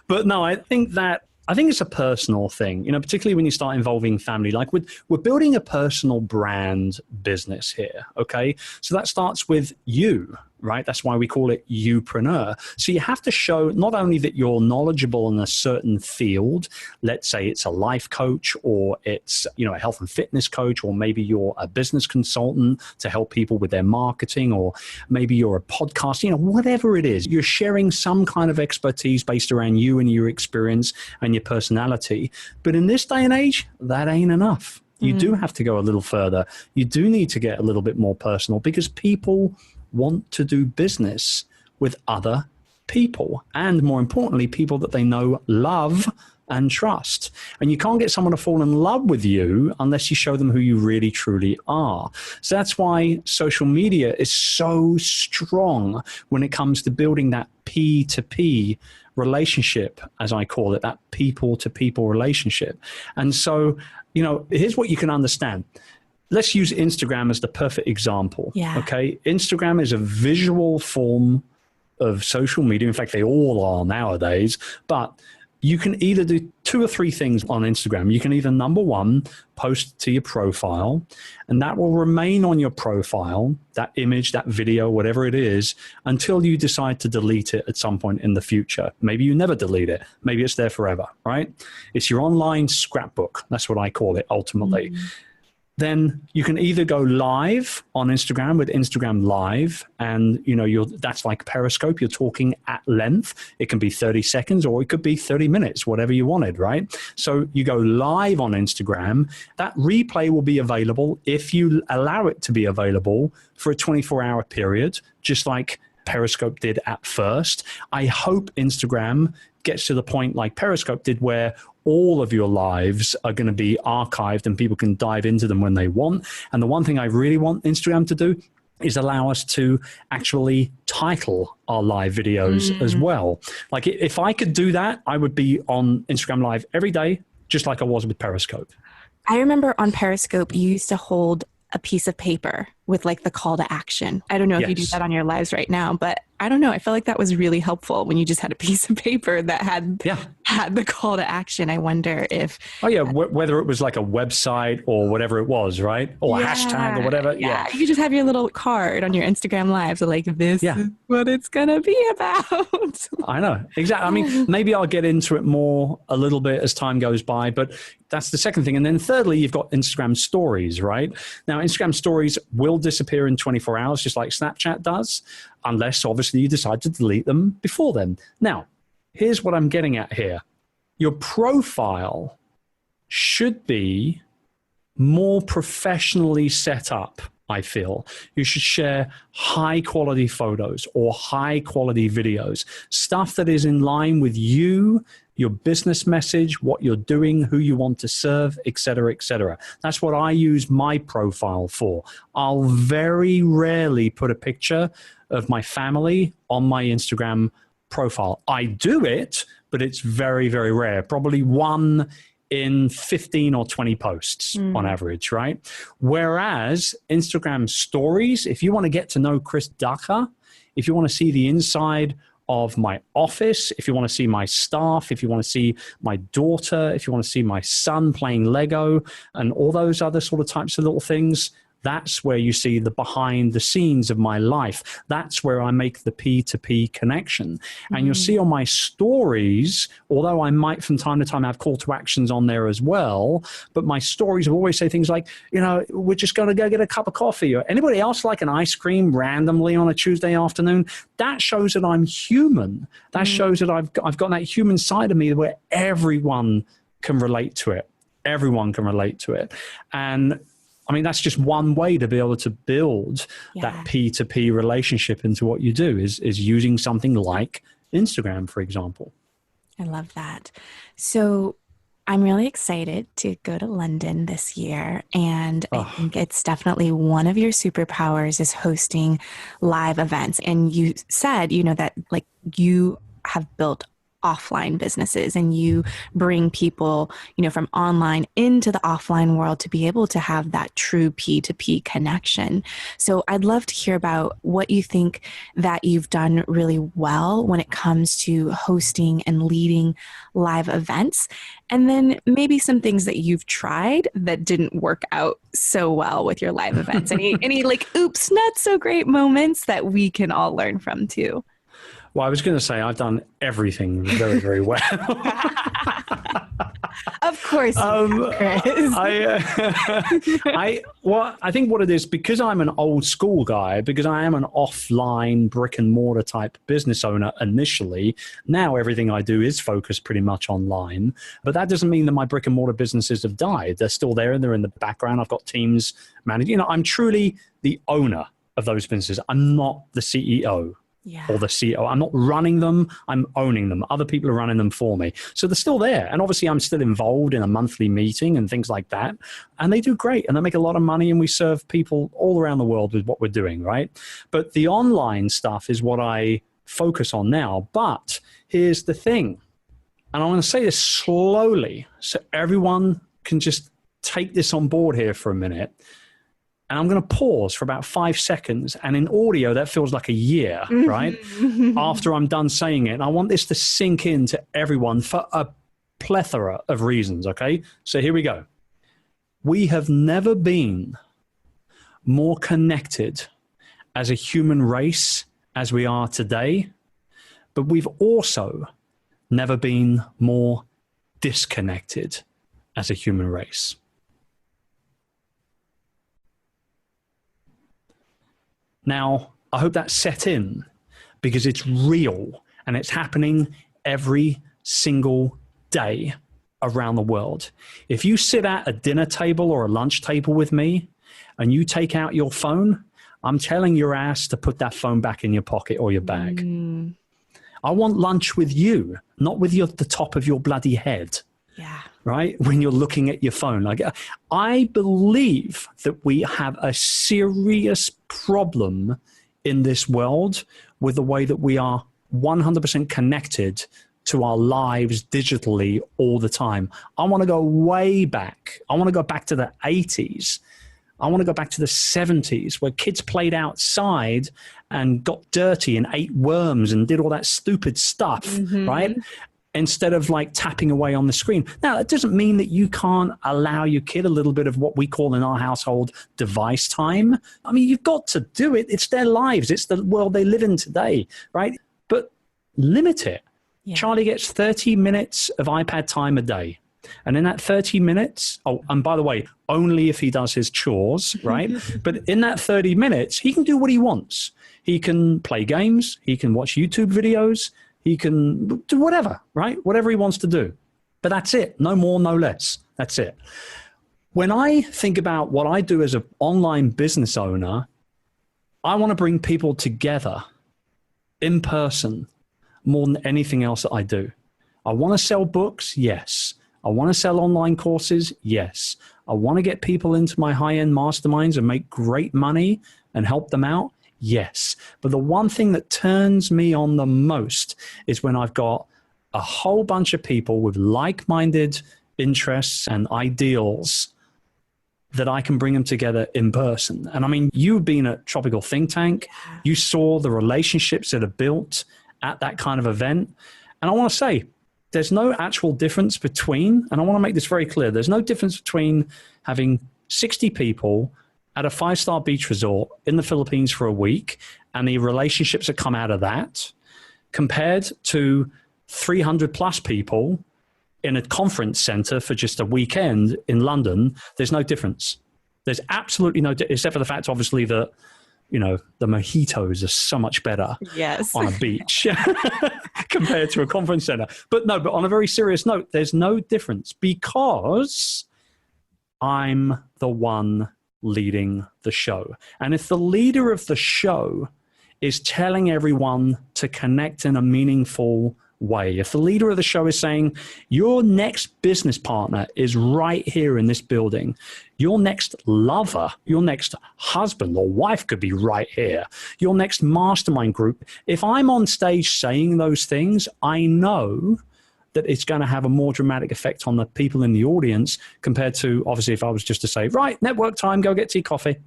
S2: But no, I think it's a personal thing, particularly when you start involving family. Like we're building a personal brand business here, okay? So that starts with you, right? That's why we call it Youpreneur. So you have to show not only that you're knowledgeable in a certain field, let's say it's a life coach or it's, a health and fitness coach, or maybe you're a business consultant to help people with their marketing, or maybe you're a podcast, whatever it is, you're sharing some kind of expertise based around you and your experience and your personality. But in this day and age, that ain't enough. You do have to go a little further. You do need to get a little bit more personal, because people want to do business with other people, and more importantly, people that they know, love, and trust. And you can't get someone to fall in love with you unless you show them who you really truly are. So that's why social media is so strong when it comes to building that P2P relationship, as I call it, that people-to-people relationship. And so, here's what you can understand. Let's use Instagram as the perfect example.
S1: Yeah.
S2: Okay. Instagram is a visual form of social media. In fact, they all are nowadays, but you can either do 2 or 3 things on Instagram. You can either, number one, post to your profile, and that will remain on your profile, that image, that video, whatever it is, until you decide to delete it at some point in the future. Maybe you never delete it. Maybe it's there forever, right? It's your online scrapbook. That's what I call it ultimately. then you can either go live on Instagram with Instagram Live, and that's like Periscope. You're talking at length. It can be 30 seconds or it could be 30 minutes, whatever you wanted, right? So you go live on Instagram. That replay will be available if you allow it to be available for a 24-hour period, just like Periscope did at first. I hope Instagram gets to the point like Periscope did, where all of your lives are going to be archived and people can dive into them when they want. And the one thing I really want Instagram to do is allow us to actually title our live videos as well. Like if I could do that, I would be on Instagram Live every day, just like I was with Periscope.
S1: I remember on Periscope, you used to hold a piece of paper with like the call to action. I don't know if you do that on your lives right now, but I don't know. I felt like that was really helpful when you just had a piece of paper that had the call to action. I wonder if...
S2: Oh, yeah. Whether it was like a website or whatever it was, right? Or a hashtag or whatever. Yeah.
S1: You just have your little card on your Instagram Live. So like, this is what it's going to be about.
S2: I know. Exactly. I mean, maybe I'll get into it more a little bit as time goes by, but that's the second thing. And then thirdly, you've got Instagram stories, right? Now, Instagram stories will disappear in 24 hours, just like Snapchat does, unless obviously you decide to delete them before then. Now, here's what I'm getting at here. Your profile should be more professionally set up, I feel. You should share high quality photos or high quality videos, stuff that is in line with you, your business message, what you're doing, who you want to serve, et cetera, et cetera. That's what I use my profile for. I'll very rarely put a picture of my family on my Instagram profile. I do it, but it's very, very rare. Probably one in 15 or 20 posts on average, right? Whereas Instagram stories, if you want to get to know Chris Ducker, if you want to see the inside of my office, if you want to see my staff, if you want to see my daughter, if you want to see my son playing Lego and all those other sort of types of little things, that's where you see the behind the scenes of my life. That's where I make the P2P connection. And you'll see on my stories, although I might from time to time have call to actions on there as well, but my stories will always say things like, we're just going to go get a cup of coffee, or anybody else like an ice cream randomly on a Tuesday afternoon. That shows that I'm human. That shows that I've got that human side of me where everyone can relate to it. Everyone can relate to it. And I mean, that's just one way to be able to build that P2P relationship into what you do is using something like Instagram, for example.
S1: I love that. So I'm really excited to go to London this year. And I think it's definitely one of your superpowers is hosting live events. And you said, that like you have built offline businesses and you bring people, from online into the offline world to be able to have that true P2P connection. So I'd love to hear about what you think that you've done really well when it comes to hosting and leading live events. And then maybe some things that you've tried that didn't work out so well with your live events. Any like, oops, not so great moments that we can all learn from too.
S2: Well, I was going to say I've done everything very, very well.
S1: Of course, Chris.
S2: I think what it is, because I'm an old school guy, because I am an offline brick and mortar type business owner initially, now everything I do is focused pretty much online. But that doesn't mean that my brick and mortar businesses have died. They're still there and they're in the background. I've got teams managing. I'm truly the owner of those businesses. I'm not the CEO. Or the CEO. I'm not running them, I'm owning them. Other people are running them for me. So they're still there. And obviously I'm still involved in a monthly meeting and things like that. And they do great. And they make a lot of money and we serve people all around the world with what we're doing, right? But the online stuff is what I focus on now. But here's the thing. And I'm going to say this slowly so everyone can just take this on board here for a minute. And I'm going to pause for about 5 seconds. And in audio, that feels like a year, right? After I'm done saying it. And I want this to sink into everyone for a plethora of reasons, okay? So here we go. We have never been more connected as a human race as we are today. But we've also never been more disconnected as a human race. Now, I hope that's set in because it's real and it's happening every single day around the world. If you sit at a dinner table or a lunch table with me and you take out your phone, I'm telling your ass to put that phone back in your pocket or your bag. I want lunch with you, not with the top of your bloody head.
S1: Yeah.
S2: Right? When you're looking at your phone. Like, I believe that we have a serious problem in this world with the way that we are 100% connected to our lives digitally all the time. I want to go way back. I want to go back to the 80s. I want to go back to the 70s where kids played outside and got dirty and ate worms and did all that stupid stuff, right? Instead of like tapping away on the screen. Now, it doesn't mean that you can't allow your kid a little bit of what we call in our household device time. I mean, you've got to do it. It's their lives. It's the world they live in today, right? But limit it. Yeah. Charlie gets 30 minutes of iPad time a day. And in that 30 minutes, oh, and by the way, only if he does his chores, right? But in that 30 minutes, he can do what he wants. He can play games. He can watch YouTube videos. He can do whatever, right? Whatever he wants to do. But that's it. No more, no less. That's it. When I think about what I do as an online business owner, I want to bring people together in person more than anything else that I do. I want to sell books. Yes. I want to sell online courses. Yes. I want to get people into my high-end masterminds and make great money and help them out. Yes. But the one thing that turns me on the most is when I've got a whole bunch of people with like-minded interests and ideals that I can bring them together in person. And I mean, you've been at Tropical Think Tank. You saw the relationships that are built at that kind of event. And I want to say, there's no actual difference between, and I want to make this very clear, there's no difference between having 60 people at a 5-star beach resort in the Philippines for a week and the relationships that come out of that compared to 300 plus people in a conference center for just a weekend in London. There's no difference. There's absolutely no difference, except for the fact, obviously, that, you know, the mojitos are so much better on a beach compared to a conference center. But no, but on a very serious note, there's no difference because I'm the one leading the show. And if the leader of the show is telling everyone to connect in a meaningful way, if the leader of the show is saying, your next business partner is right here in this building, your next lover, your next husband or wife could be right here, your next mastermind group, if I'm on stage saying those things, I know that it's going to have a more dramatic effect on the people in the audience compared to, obviously, if I was just to say, right, network time, go get tea, coffee.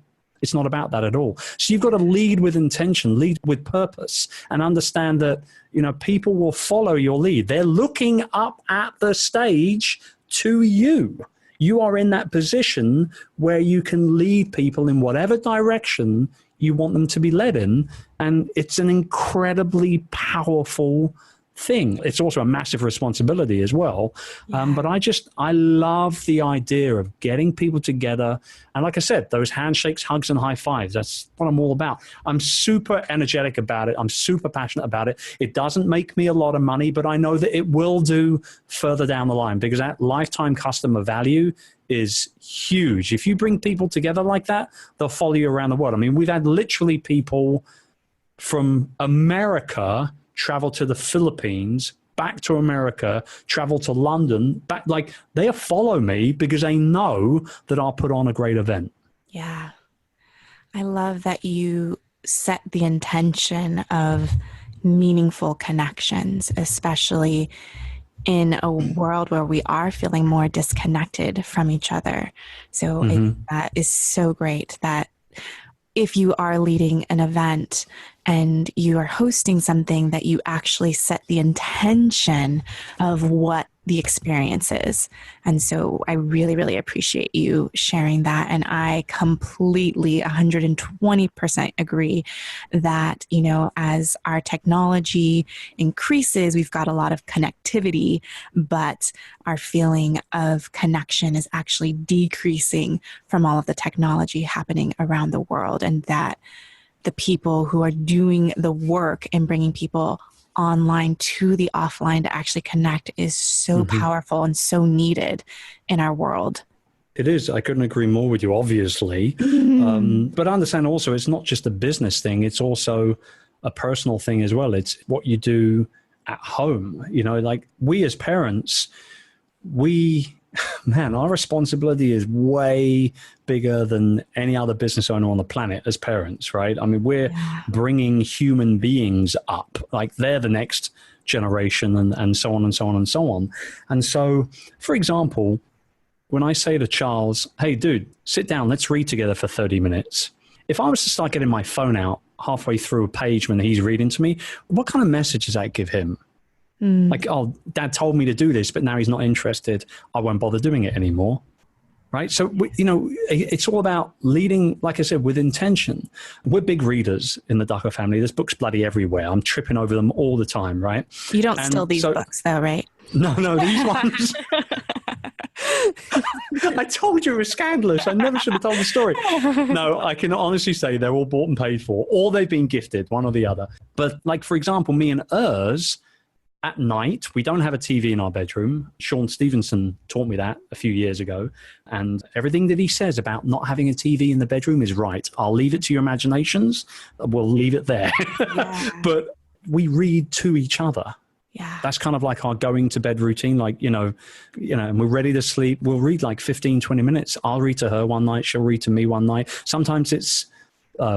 S2: It's not about that at all. So you've got to lead with intention, lead with purpose, and understand that, you know, people will follow your lead. They're looking up at the stage to you. You are in that position where you can lead people in whatever direction you want them to be led in. And it's an incredibly powerful thing. It's also a massive responsibility as well. Yeah. But I love the idea of getting people together. And like I said, those handshakes, hugs, and high fives, that's what I'm all about. I'm super energetic about it. I'm super passionate about it. It doesn't make me a lot of money, but I know that it will do further down the line because that lifetime customer value is huge. If you bring people together like that, they'll follow you around the world. I mean, we've had literally people from America travel to the Philippines, back to America, travel to London, back, like they follow me because they know that I'll put on a great event.
S1: Yeah. I love that you set the intention of meaningful connections, especially in a world where we are feeling more disconnected from each other. So that is so great that if you are leading an event and you are hosting something, that you actually set the intention of what the experience is. And so I really, really appreciate you sharing that. And I completely 120% agree that, you know, as our technology increases, we've got a lot of connectivity, but our feeling of connection is actually decreasing from all of the technology happening around the world. And the people who are doing the work and bringing people online to the offline to actually connect is so powerful and so needed in our world.
S2: It is. I couldn't agree more with you, obviously. But I understand also it's not just a business thing. It's also a personal thing as well. It's what you do at home. You know, like we as parents, our responsibility is way bigger than any other business owner on the planet as parents, right? I mean, we're bringing human beings up, like they're the next generation and so on and so on and so on. And so, for example, when I say to Charles, hey, dude, sit down, let's read together for 30 minutes. If I was to start getting my phone out halfway through a page when he's reading to me, what kind of message does that give him? Like, oh, dad told me to do this, but now he's not interested. I won't bother doing it anymore. Right. So, it's all about leading, like I said, with intention. We're big readers in the Ducker family. There's books bloody everywhere. I'm tripping over them all the time. Right.
S1: You don't steal these books though, right?
S2: No, these ones. I told you it was scandalous. I never should have told the story. No, I can honestly say they're all bought and paid for, or they've been gifted, one or the other. But like, for example, me and Urs, at night, we don't have a TV in our bedroom. Sean Stevenson taught me that a few years ago. And everything that he says about not having a TV in the bedroom is right. I'll leave it to your imaginations. We'll leave it there. But we read to each other.
S1: Yeah.
S2: That's kind of like our going to bed routine. Like, and we're ready to sleep. We'll read like 15, 20 minutes. I'll read to her one night. She'll read to me one night. Sometimes it's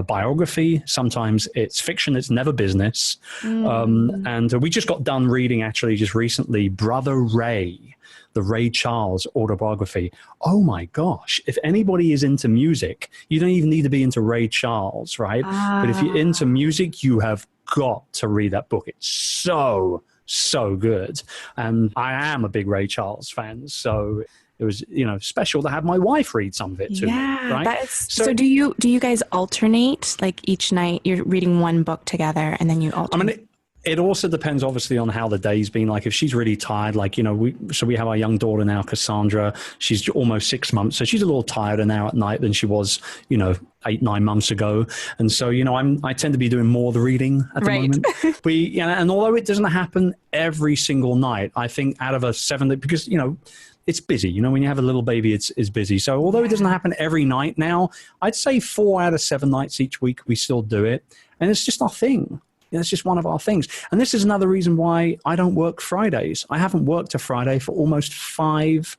S2: biography. Sometimes it's fiction. It's never business. And we just got done reading actually just recently, Brother Ray, the Ray Charles autobiography. Oh my gosh. If anybody is into music, you don't even need to be into Ray Charles, right? But if you're into music, you have got to read that book. It's so good. And I am a big Ray Charles fan. So it was, special to have my wife read some of it too.
S1: Yeah,
S2: right?
S1: So do you guys alternate? Like each night you're reading one book together and then you alternate?
S2: I mean, it also depends obviously on how the day's been. Like if she's really tired, like, we have our young daughter now, Cassandra, she's almost 6 months. So she's a little tireder now at night than she was, 8-9 months ago. And so, I tend to be doing more of the reading at the moment. And although it doesn't happen every single night, I think out of a 7, because, it's busy. When you have a little baby, it's busy. So although it doesn't happen every night now, I'd say 4 out of 7 nights each week, we still do it. And it's just our thing. It's just one of our things. And this is another reason why I don't work Fridays. I haven't worked a Friday for almost 5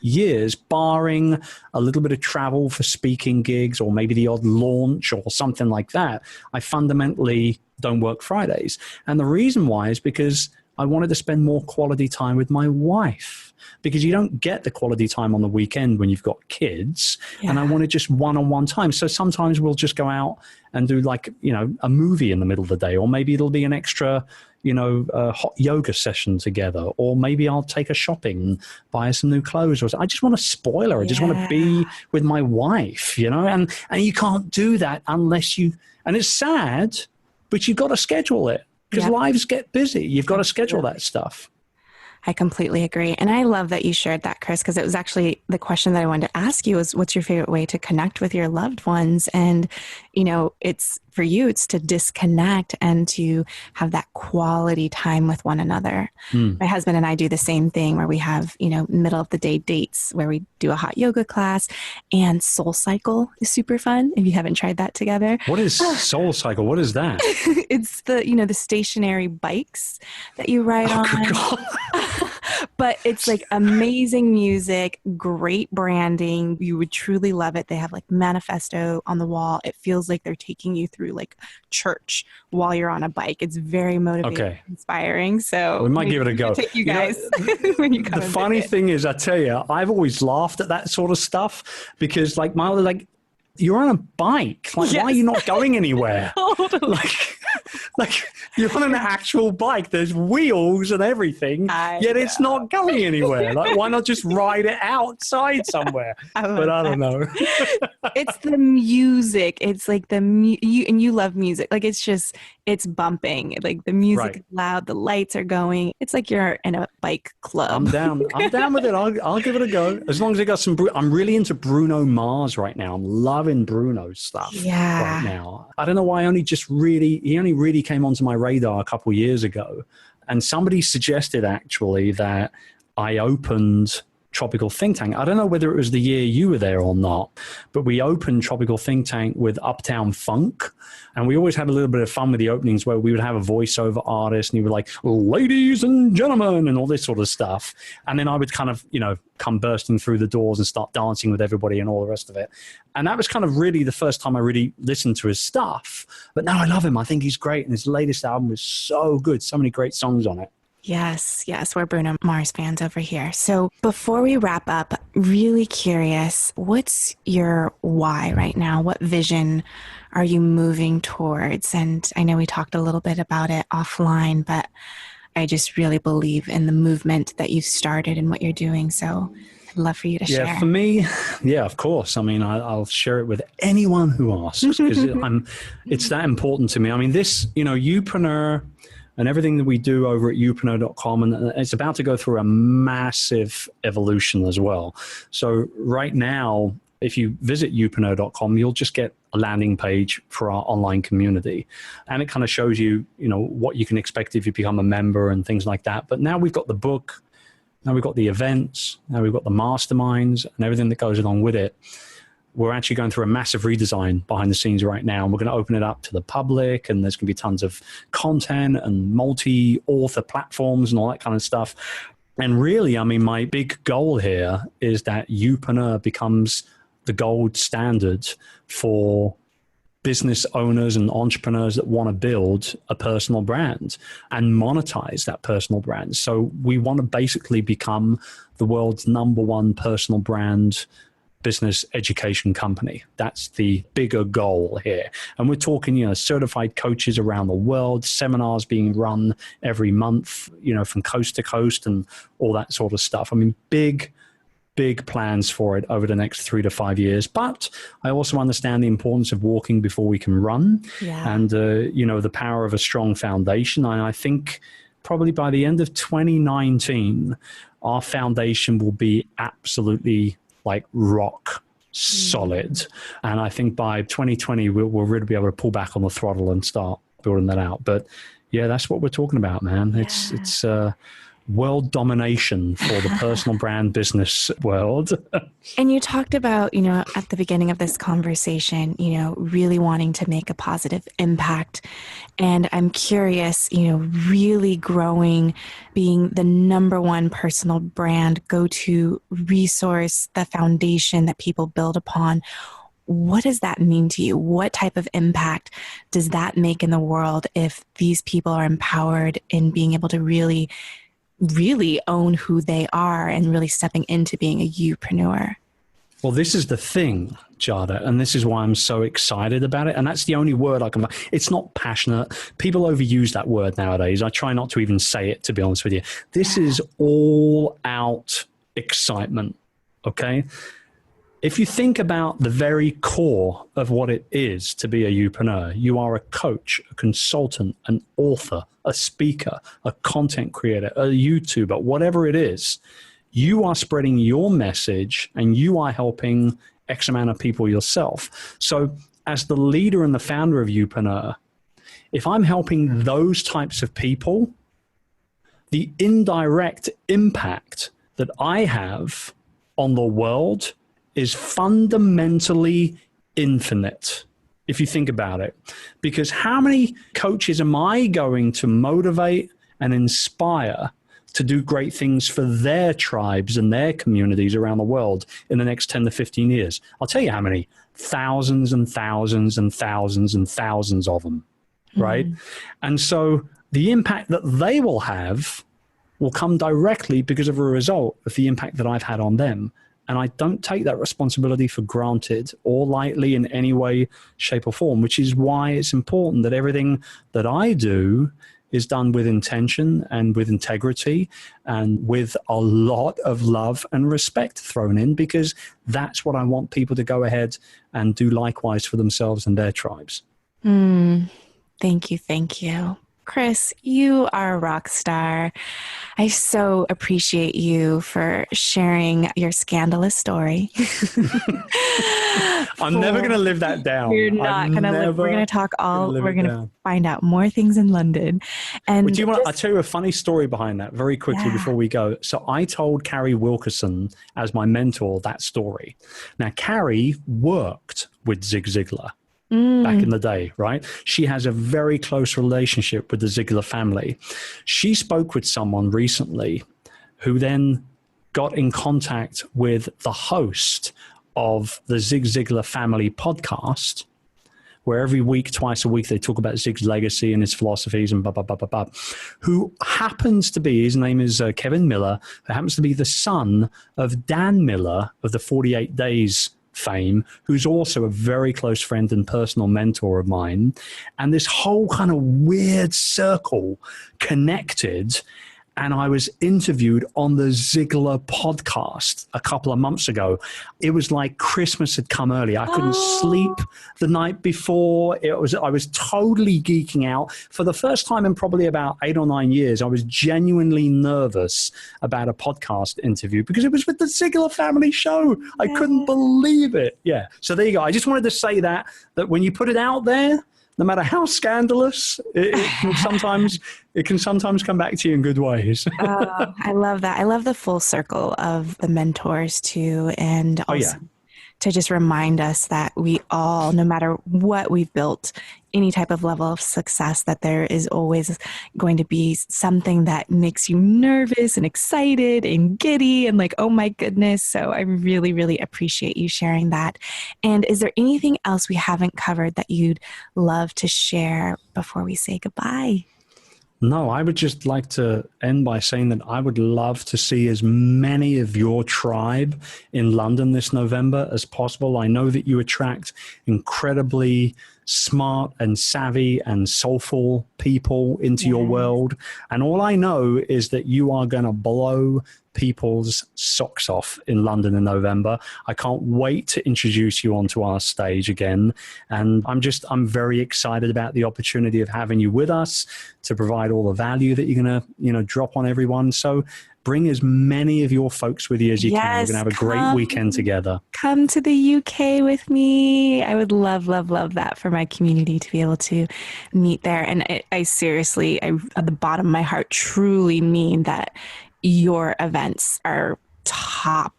S2: years, barring a little bit of travel for speaking gigs or maybe the odd launch or something like that. I fundamentally don't work Fridays. And the reason why is because I wanted to spend more quality time with my wife, because you don't get the quality time on the weekend when you've got kids. Yeah. And I wanted just one-on-one time. So sometimes we'll just go out and do like, a movie in the middle of the day, or maybe it'll be an extra, hot yoga session together, or maybe I'll take her shopping, buy her some new clothes. Or I just want to spoil her. I just want to be with my wife, and you can't do that unless you, and it's sad, but you've got to schedule it. Because lives get busy. You've got to schedule that stuff.
S1: I completely agree. And I love that you shared that, Chris, because it was actually the question that I wanted to ask you was, what's your favorite way to connect with your loved ones? And, it's for you, it's to disconnect and to have that quality time with one another. My husband and I do the same thing where we have, middle of the day dates where we do a hot yoga class, and Soul Cycle is super fun. If you haven't tried that together.
S2: What is Soul Cycle? What is that?
S1: It's the, the stationary bikes that you ride on.
S2: Good God.
S1: But it's like amazing music, great branding. You would truly love it. They have like manifesto on the wall. It feels like they're taking you through like church while you're on a bike. It's very motivating, inspiring. So
S2: we might give it a go.
S1: Take you guys when you come.
S2: The funny thing is, I tell you, I've always laughed at that sort of stuff because you're on a bike. Like, why are you not going anywhere?
S1: Totally.
S2: Like, you're on an actual bike. There's wheels and everything, yet it's not going anywhere. Like, why not just ride it outside somewhere? But I don't know.
S1: It's the music. It's like and you love music. Like, it's bumping. Like, the music is loud. The lights are going. It's like you're in a bike club.
S2: I'm down with it. I'll give it a go. As long as it got some, I'm really into Bruno Mars right now. I'm loving Bruno's stuff right now. I don't know why he only really came onto my radar a couple years ago. And somebody suggested actually that I opened Tropical Think Tank. I don't know whether it was the year you were there or not, but we opened Tropical Think Tank with Uptown Funk. And we always had a little bit of fun with the openings where we would have a voiceover artist and he would like, ladies and gentlemen, and all this sort of stuff. And then I would kind of, come bursting through the doors and start dancing with everybody and all the rest of it. And that was kind of really the first time I really listened to his stuff. But now I love him. I think he's great. And his latest album was so good. So many great songs on it.
S1: Yes, we're Bruno Mars fans over here. So before we wrap up, really curious, what's your why right now? What vision are you moving towards? And I know we talked a little bit about it offline, but I just really believe in the movement that you've started and what you're doing. So I'd love for you to share.
S2: Yeah, for me, of course. I mean, I'll share it with anyone who asks because it's that important to me. I mean, this, Youpreneur, and everything that we do over at Youpreneur.com, and it's about to go through a massive evolution as well. So right now, if you visit Youpreneur.com, you'll just get a landing page for our online community. And it kind of shows you, what you can expect if you become a member and things like that. But now we've got the book, now we've got the events, now we've got the masterminds and everything that goes along with it. We're actually going through a massive redesign behind the scenes right now. And we're going to open it up to the public, and there's going to be tons of content and multi-author platforms and all that kind of stuff. And really, I mean, my big goal here is that Youpreneur becomes the gold standard for business owners and entrepreneurs that want to build a personal brand and monetize that personal brand. So we want to basically become the world's #1 personal brand business education company. That's the bigger goal here. And we're talking, certified coaches around the world, seminars being run every month, from coast to coast and all that sort of stuff. I mean, big plans for it over the next 3 to 5 years. But I also understand the importance of walking before we can run and, the power of a strong foundation. And I think probably by the end of 2019, our foundation will be absolutely like rock solid. And I think by 2020, we'll really be able to pull back on the throttle and start building that out. But yeah, that's what we're talking about, man. It's world domination for the personal brand business world.
S1: And you talked about, at the beginning of this conversation, really wanting to make a positive impact. And I'm curious, really growing, being the #1 personal brand, go-to resource, the foundation that people build upon. What does that mean to you? What type of impact does that make in the world if these people are empowered in being able to really own who they are and really stepping into being a Youpreneur?
S2: Well, this is the thing, Giada, and this is why I'm so excited about it. And that's the only word I can. It's not passionate. People overuse that word nowadays. I try not to even say it, to be honest with you. This is all out excitement, okay? If you think about the very core of what it is to be a Youpreneur, you are a coach, a consultant, an author, a speaker, a content creator, a YouTuber, whatever it is. You are spreading your message and you are helping X amount of people yourself. So as the leader and the founder of Youpreneur, if I'm helping those types of people, the indirect impact that I have on the world is fundamentally infinite, if you think about it. Because how many coaches am I going to motivate and inspire to do great things for their tribes and their communities around the world in the next 10 to 15 years? I'll tell you how many. Thousands and thousands and thousands and thousands of them, right? And so the impact that they will have will come directly because of a result of the impact that I've had on them And I don't take that responsibility for granted or lightly in any way, shape, or form, which is why it's important that everything that I do is done with intention and with integrity and with a lot of love and respect thrown in, because that's what I want people to go ahead and do likewise for themselves and their tribes.
S1: Thank you. Thank you. Chris, you are a rock star. I so appreciate you for sharing your scandalous story.
S2: I'm never going to live that down.
S1: We're not going to live. We're going to talk we're going to find out more things in London. And
S2: would you want? I'll tell you a funny story behind that very quickly before we go. So I told Carrie Wilkerson as my mentor that story. Now, Carrie worked with Zig Ziglar back in the day, right? She has a very close relationship with the Ziglar family. She spoke with someone recently who then got in contact with the host of the Zig Ziglar family podcast, where every week, twice a week, they talk about Zig's legacy and his philosophies and blah, blah, blah, blah, blah, who happens to be, his name is Kevin Miller, who happens to be the son of Dan Miller of the 48 Days fame, who's also a very close friend and personal mentor of mine. And this whole kind of weird circle connected. And I was interviewed on the Ziglar podcast a couple of months ago. It was like Christmas had come early. I couldn't sleep the night before. I was totally geeking out. For the first time in probably about 8 or 9 years, I was genuinely nervous about a podcast interview because it was with the Ziglar family show. I couldn't believe it. Yeah. So there you go. I just wanted to say that when you put it out there, no matter how scandalous, it can sometimes come back to you in good ways.
S1: I love that. I love the full circle of the mentors too. And also to just remind us that we all, no matter what we've built, any type of level of success, that there is always going to be something that makes you nervous and excited and giddy and like, oh my goodness. So I really, really appreciate you sharing that. And is there anything else we haven't covered that you'd love to share before we say goodbye?
S2: No, I would just like to end by saying that I would love to see as many of your tribe in London this November as possible. I know that you attract incredibly smart and savvy and soulful people into your world. And all I know is that you are going to blow people's socks off in London in November. I can't wait to introduce you onto our stage again. And I'm very excited about the opportunity of having you with us to provide all the value that you're going to, drop on everyone. So bring as many of your folks with you as you can. We're going to have a great weekend together.
S1: Come to the UK with me. I would love, love, love that for my community to be able to meet there. And I seriously, at the bottom of my heart, truly mean that your events are top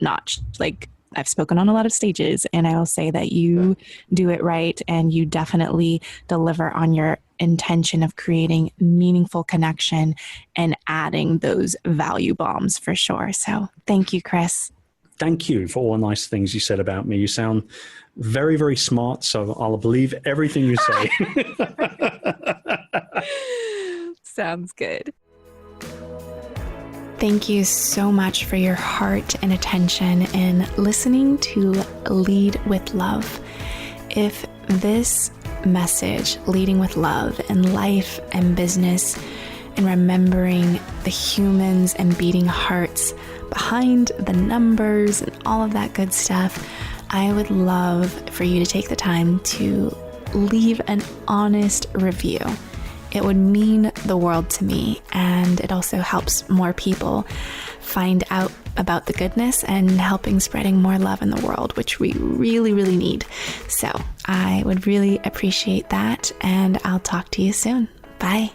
S1: notch. Like, I've spoken on a lot of stages, and I will say that you do it right, and you definitely deliver on your intention of creating meaningful connection and adding those value bombs for sure. So thank you, Chris.
S2: Thank you for all the nice things you said about me. You sound very, very smart, so I'll believe everything you say.
S1: Sounds good. Thank you so much for your heart and attention in listening to Lead with Love. If this message, leading with love in life and business, and remembering the humans and beating hearts behind the numbers and all of that good stuff, I would love for you to take the time to leave an honest review. It would mean the world to me, and it also helps more people find out about the goodness and helping spreading more love in the world, which we really, really need. So I would really appreciate that, and I'll talk to you soon. Bye.